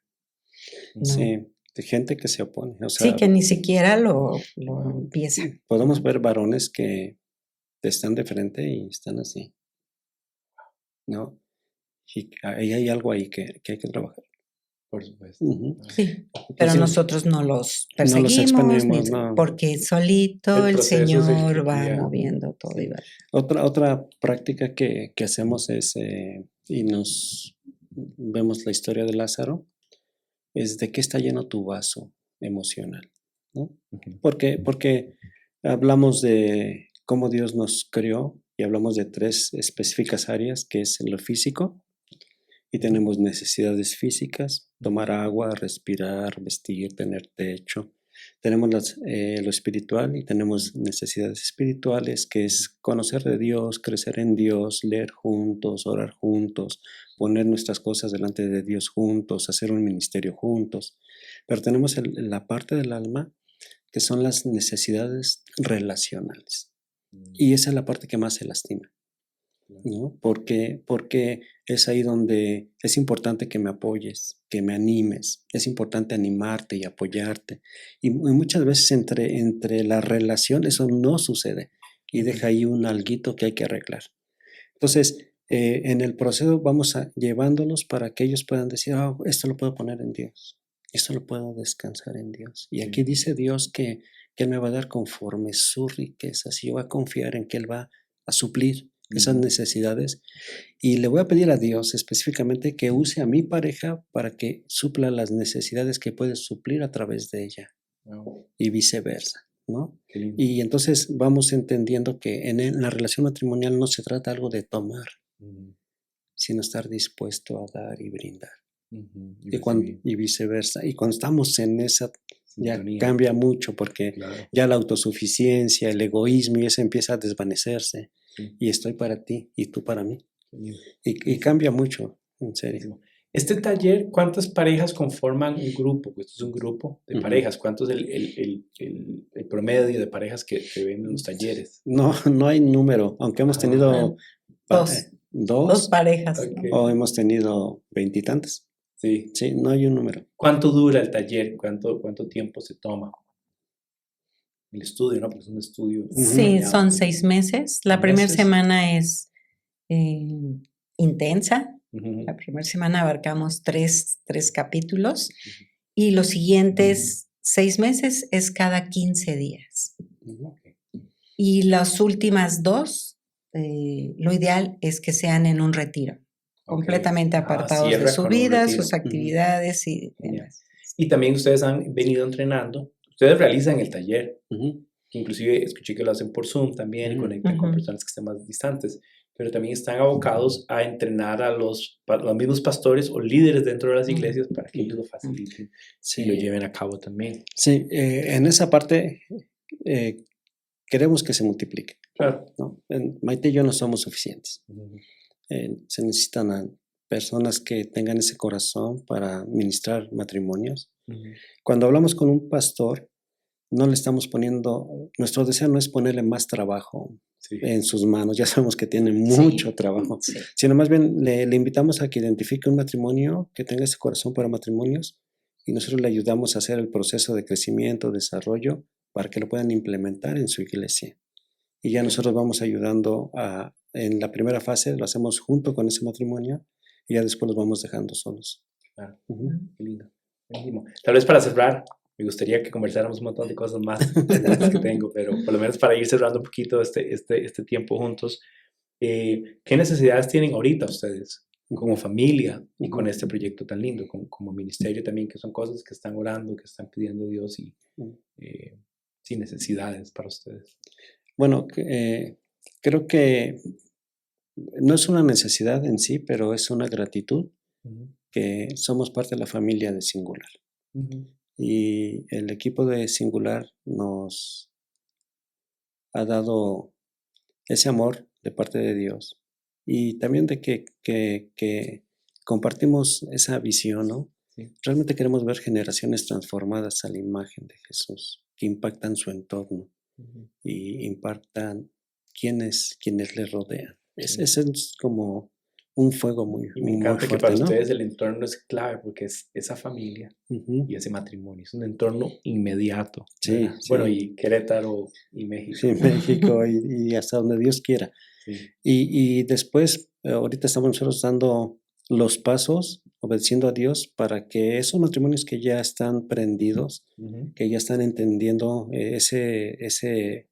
No. Sí, de gente que se opone. O sea, sí, que ni siquiera lo empieza. Podemos ver varones que están de frente y están así, ¿no? Y ahí hay algo ahí que hay que trabajar. Por supuesto. Sí, pero nosotros no los perseguimos, no los exponemos, no. porque solito el Señor va guía. moviendo todo. Sí. Y va. Otra práctica que hacemos es, y nos vemos la historia de Lázaro, es de qué está lleno tu vaso emocional, ¿no? Porque hablamos de cómo Dios nos creó y hablamos de 3 específicas áreas, que es lo físico, y tenemos necesidades físicas, tomar agua, respirar, vestir, tener techo. Tenemos lo espiritual y tenemos necesidades espirituales, que es conocer de Dios, crecer en Dios, leer juntos, orar juntos, poner nuestras cosas delante de Dios juntos, hacer un ministerio juntos. Pero tenemos la parte del alma, que son las necesidades relacionales. Y esa es la parte que más se lastima, ¿no? Porque es ahí donde es importante que me apoyes, que me animes, es importante animarte y apoyarte. Y muchas veces entre la relación eso no sucede y deja ahí un alguito que hay que arreglar. Entonces, en el proceso vamos llevándolos para que ellos puedan decir, esto lo puedo poner en Dios, esto lo puedo descansar en Dios. Y aquí dice Dios que Él me va a dar conforme sus riquezas y yo voy a confiar en que Él va a suplir esas necesidades y le voy a pedir a Dios específicamente que use a mi pareja para que supla las necesidades que puede suplir a través de ella y viceversa, ¿no? Y entonces vamos entendiendo que en la relación matrimonial no se trata algo de tomar, sino estar dispuesto a dar y brindar y viceversa. Y cuando estamos en esa ya cambia mucho porque ya la autosuficiencia, el egoísmo y eso empieza a desvanecerse. Y estoy para ti y tú para mí. Y cambia mucho, en serio. Este taller, ¿cuántas parejas conforman un grupo? Pues esto es un grupo de parejas. ¿Cuánto es el promedio de parejas que ven en los talleres? No hay número, aunque hemos tenido dos parejas. Okay. O hemos tenido 20 y tantas. Sí, no hay un número. ¿Cuánto dura el taller? ¿Cuánto tiempo se toma? El estudio, ¿no? Porque es un estudio. Sí, son 6 meses. La primera semana es intensa. La primera semana abarcamos 3 capítulos y los siguientes 6 meses es cada 15 días. Y las últimas 2, lo ideal es que sean en un retiro, completamente apartados de su vida, sus actividades y demás. Y también ustedes han venido entrenando, ustedes realizan el taller, que inclusive escuché que lo hacen por Zoom también, conectan con personas que estén más distantes, pero también están abocados a entrenar a los mismos pastores o líderes dentro de las iglesias para que ellos lo faciliten y lo lleven a cabo también. Sí, en esa parte queremos que se multiplique. Claro. ¿No? Maite y yo no somos suficientes. Se necesitan personas que tengan ese corazón para ministrar matrimonios. Cuando hablamos con un pastor, no le estamos poniendo, nuestro deseo no es ponerle más trabajo en sus manos, ya sabemos que tiene mucho trabajo, sino más bien le invitamos a que identifique un matrimonio que tenga ese corazón para matrimonios y nosotros le ayudamos a hacer el proceso de crecimiento, desarrollo, para que lo puedan implementar en su iglesia. Y ya nosotros vamos ayudando en la primera fase, lo hacemos junto con ese matrimonio y ya después los vamos dejando solos. Claro. Qué lindo. Tal vez para cerrar, me gustaría que conversáramos un montón de cosas más de las que tengo, pero por lo menos para ir cerrando un poquito este tiempo juntos, ¿qué necesidades tienen ahorita ustedes como familia y con este proyecto tan lindo, como ministerio también, que son cosas que están orando, que están pidiendo a Dios y sin necesidades para ustedes? Bueno, creo que no es una necesidad en sí, pero es una gratitud que somos parte de la familia de Singular. Y el equipo de Singular nos ha dado ese amor de parte de Dios y también de que compartimos esa visión, ¿no? Realmente queremos ver generaciones transformadas a la imagen de Jesús, que impactan su entorno y impactan quienes les rodean. Ese es como un fuego muy fuerte. Me encanta que para ustedes el entorno es clave porque es esa familia y ese matrimonio. Es un entorno inmediato. Bueno, y Querétaro y México. Sí, México y hasta donde Dios quiera. Y después, ahorita estamos nosotros dando los pasos, obedeciendo a Dios, para que esos matrimonios que ya están prendidos, que ya están entendiendo ese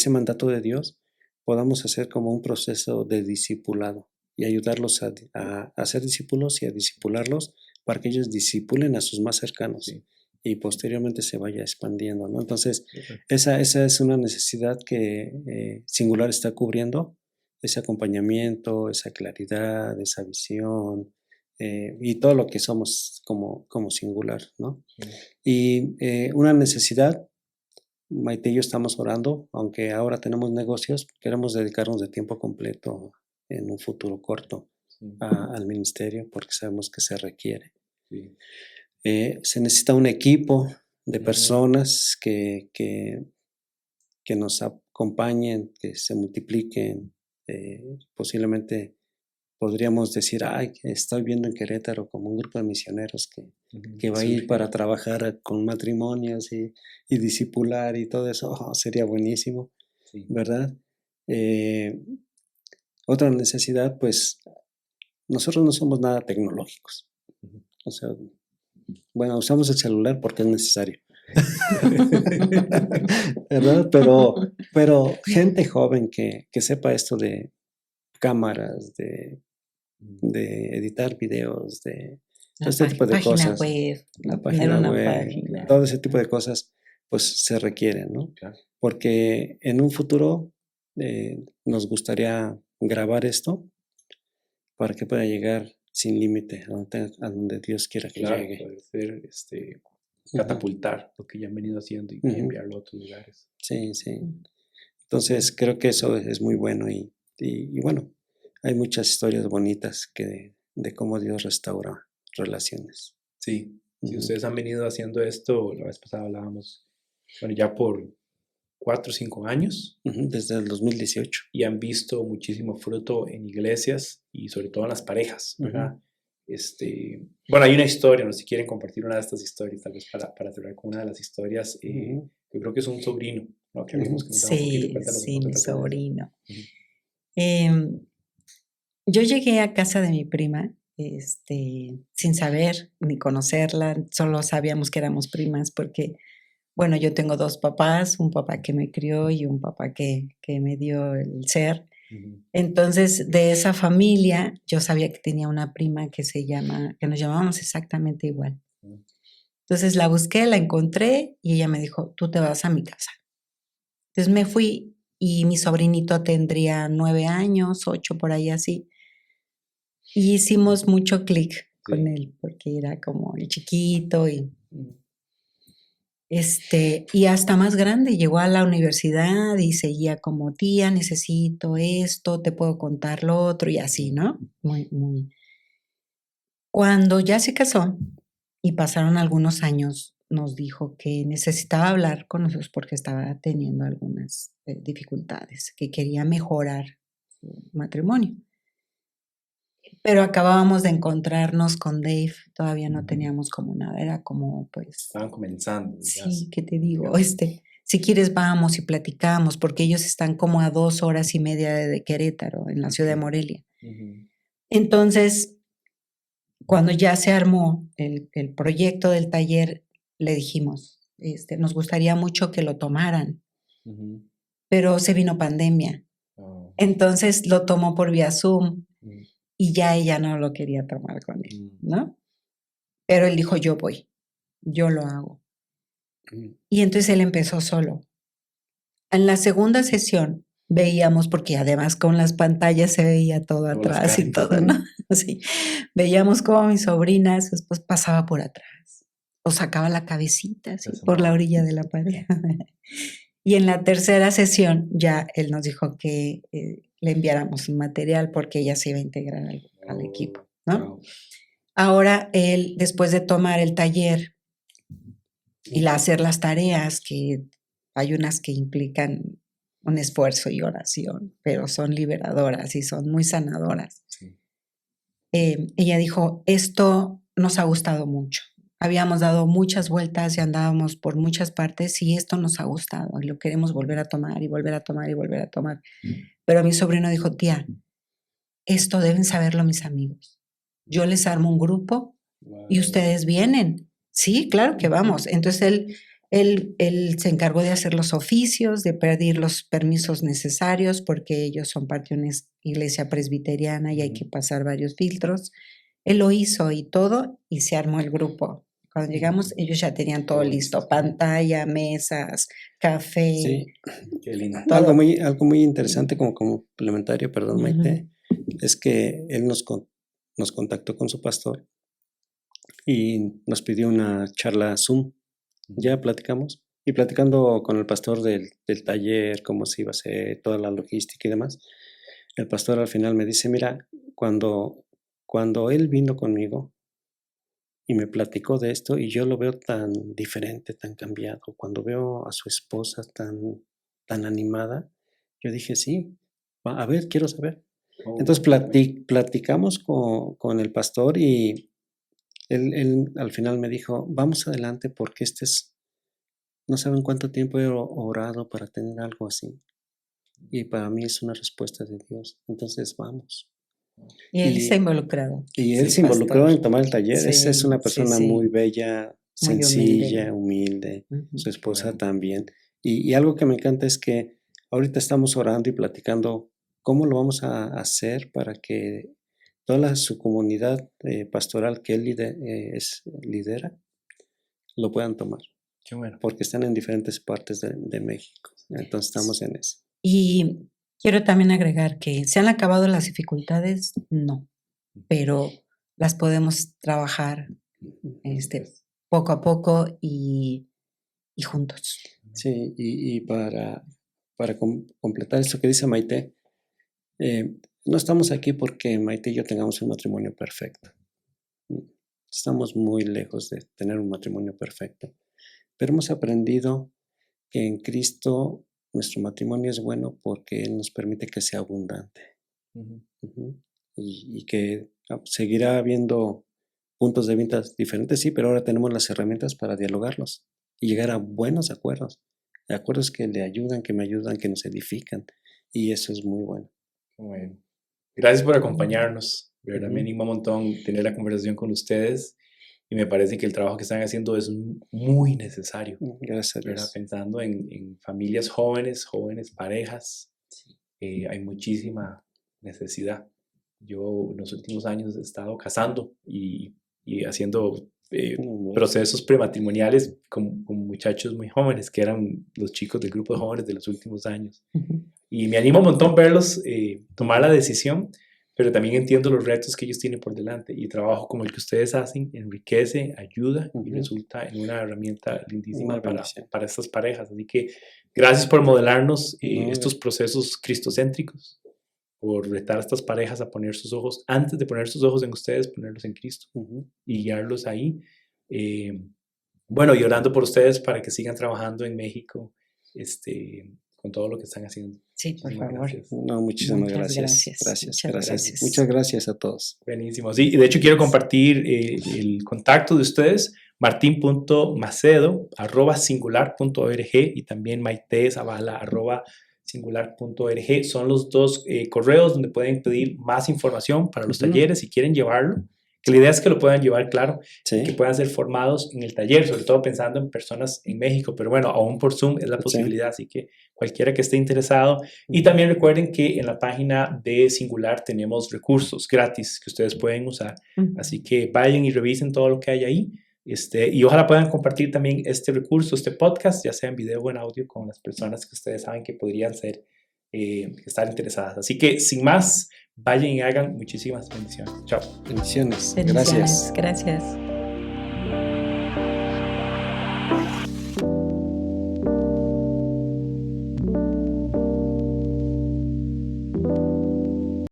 mandato de Dios, podamos hacer como un proceso de discipulado y ayudarlos a ser discípulos y a discipularlos para que ellos discipulen a sus más cercanos. Sí. Y posteriormente se vaya expandiendo, ¿no? Entonces, esa es una necesidad que Singular está cubriendo, ese acompañamiento, esa claridad, esa visión, y todo lo que somos como Singular, ¿no? Sí. Y una necesidad, Maite y yo estamos orando, aunque ahora tenemos negocios, queremos dedicarnos de tiempo completo en un futuro corto al ministerio, porque sabemos que se requiere. Sí. Se necesita un equipo de personas que nos acompañen, que se multipliquen. Posiblemente podríamos decir, ay, estoy viendo en Querétaro como un grupo de misioneros que va a ir para trabajar con matrimonios y discipular y todo eso. Sería buenísimo, ¿verdad? Otra necesidad, pues, nosotros no somos nada tecnológicos. O sea, bueno, usamos el celular porque es necesario. ¿Verdad? Pero gente joven que sepa esto de cámaras, de editar videos, de todo este tipo de cosas. La página web, todo ese tipo de cosas, pues se requieren, ¿no? Claro. Porque en un futuro nos gustaría grabar esto para que pueda llegar sin límite a donde Dios quiera que llegue. Poder ser, catapultar lo que ya han venido haciendo y enviarlo a otros lugares. Sí. Entonces creo que eso es muy bueno y bueno, hay muchas historias bonitas de cómo Dios restaura relaciones. Sí, si ustedes han venido haciendo esto, la vez pasada hablábamos, bueno, ya por 4 o 5 años. Desde el 2018. Y han visto muchísimo fruto en iglesias y sobre todo en las parejas, ¿verdad? Bueno, hay una historia, no sé si quieren compartir una de estas historias, tal vez para cerrar con una de las historias. Yo creo que es un sobrino, ¿no? Que habíamos comentado un poquito. Cuéntanos Sí, mi sobrino. Uh-huh. Yo llegué a casa de mi prima sin saber ni conocerla, solo sabíamos que éramos primas porque, bueno, yo tengo 2 papás, un papá que me crió y un papá que me dio el ser. Entonces, de esa familia, yo sabía que tenía una prima que nos llamábamos exactamente igual. Entonces la busqué, la encontré y ella me dijo, tú te vas a mi casa. Entonces me fui y mi sobrinito tendría 9 años, 8 por ahí así. Y hicimos mucho clic con él porque era como el chiquito y hasta más grande, llegó a la universidad y seguía como, tía, necesito esto, te puedo contar lo otro y así, ¿no? Muy. Cuando ya se casó y pasaron algunos años, nos dijo que necesitaba hablar con nosotros porque estaba teniendo algunas dificultades, que quería mejorar su matrimonio. Pero acabábamos de encontrarnos con Dave, todavía no teníamos como nada, era como pues... Estaban comenzando. Sí, ¿qué te digo? Si quieres vamos y platicamos, porque ellos están como a 2 horas y media de Querétaro, en la ciudad de Morelia. Entonces, cuando ya se armó el proyecto del taller, le dijimos, nos gustaría mucho que lo tomaran, pero se vino pandemia. Entonces lo tomó por vía Zoom. Y ya ella no lo quería tomar con él, ¿no? Pero él dijo, yo voy, yo lo hago. Y entonces él empezó solo. En la segunda sesión veíamos, porque además con las pantallas se veía todo atrás y todo, ¿no? Sí. Veíamos cómo mi sobrina, su esposa, pasaba por atrás o sacaba la cabecita así, por la orilla de la pared. Y en la tercera sesión ya él nos dijo que le enviáramos un material porque ella se iba a integrar al equipo, ¿no? Ahora él, después de tomar el taller y hacer las tareas, que hay unas que implican un esfuerzo y oración, pero son liberadoras y son muy sanadoras. Sí. Ella dijo, esto nos ha gustado mucho. Habíamos dado muchas vueltas y andábamos por muchas partes y esto nos ha gustado y lo queremos volver a tomar y volver a tomar y volver a tomar. Pero mi sobrino dijo, tía, esto deben saberlo mis amigos. yo les armo un grupo y ustedes vienen. Sí, claro que vamos. Entonces él se encargó de hacer los oficios, de pedir los permisos necesarios, porque ellos son parte de una iglesia presbiteriana y hay que pasar varios filtros. Él lo hizo y todo, y se armó el grupo. Cuando llegamos, ellos ya tenían todo listo: pantalla, mesas, café. Sí, qué lindo. Algo muy interesante como complementario, perdón, Maite, es que él nos contactó con su pastor y nos pidió una charla Zoom. Ya platicamos, y platicando con el pastor del taller, cómo se iba a hacer, toda la logística y demás, el pastor al final me dice, mira, cuando él vino conmigo y me platicó de esto, y yo lo veo tan diferente, tan cambiado, cuando veo a su esposa tan animada, yo dije, sí, a ver, quiero saber. Entonces platicamos con el pastor y él al final me dijo, vamos adelante porque no saben cuánto tiempo he orado para tener algo así. Y para mí es una respuesta de Dios. Entonces vamos. Y él está involucrado. Y él se involucró en tomar el taller. Sí, es una persona muy bella, muy sencilla, humilde. Su esposa también. Y algo que me encanta es que ahorita estamos orando y platicando cómo lo vamos a hacer para que toda su comunidad pastoral que él lidera lo puedan tomar. Qué bueno. Porque están en diferentes partes de México. Entonces estamos en eso. Y quiero también agregar que ¿se han acabado las dificultades? No, pero las podemos trabajar poco a poco y juntos. Sí, y para completar esto que dice Maite, no estamos aquí porque Maite y yo tengamos un matrimonio perfecto. Estamos muy lejos de tener un matrimonio perfecto, pero hemos aprendido que en Cristo nuestro matrimonio es bueno porque Él nos permite que sea abundante. Y que seguirá habiendo puntos de vista diferentes, sí, pero ahora tenemos las herramientas para dialogarlos y llegar a buenos acuerdos que le ayudan, que me ayudan, que nos edifican, y eso es muy bueno. Bueno, gracias por acompañarnos, de verdad me anima un montón tener la conversación con ustedes y me parece que el trabajo que están haciendo es muy necesario. Gracias a Dios. Pensando en familias jóvenes, parejas, hay muchísima necesidad. Yo en los últimos años he estado casando y haciendo procesos prematrimoniales con muchachos muy jóvenes, que eran los chicos del grupo de jóvenes de los últimos años. Y me anima un montón verlos tomar la decisión, pero también entiendo los retos que ellos tienen por delante. Y trabajo como el que ustedes hacen enriquece, ayuda y resulta en una herramienta lindísima para estas parejas. Así que gracias por modelarnos estos procesos cristocéntricos, por retar a estas parejas a poner sus ojos, antes de poner sus ojos en ustedes, ponerlos en Cristo y guiarlos ahí. Bueno, y orando por ustedes para que sigan trabajando en México con todo lo que están haciendo. Sí, por favor. Gracias. No, muchísimas gracias. Gracias. Muchas gracias a todos. Buenísimo. Sí, y de hecho quiero compartir el contacto de ustedes, martin.macedo@singular.org y también maitezavala@singular.org. Son los dos correos donde pueden pedir más información para los talleres si quieren llevarlo. Que la idea es que lo puedan llevar, claro, que puedan ser formados en el taller, sobre todo pensando en personas en México, pero bueno, aún por Zoom es la posibilidad, así que cualquiera que esté interesado. Y también recuerden que en la página de Singular tenemos recursos gratis que ustedes pueden usar, así que vayan y revisen todo lo que hay ahí. Y ojalá puedan compartir también este recurso, este podcast, ya sea en video o en audio, con las personas que ustedes saben que podrían estar interesadas. Así que, sin más, vayan y hagan muchísimas bendiciones. Chao. Bendiciones. Gracias.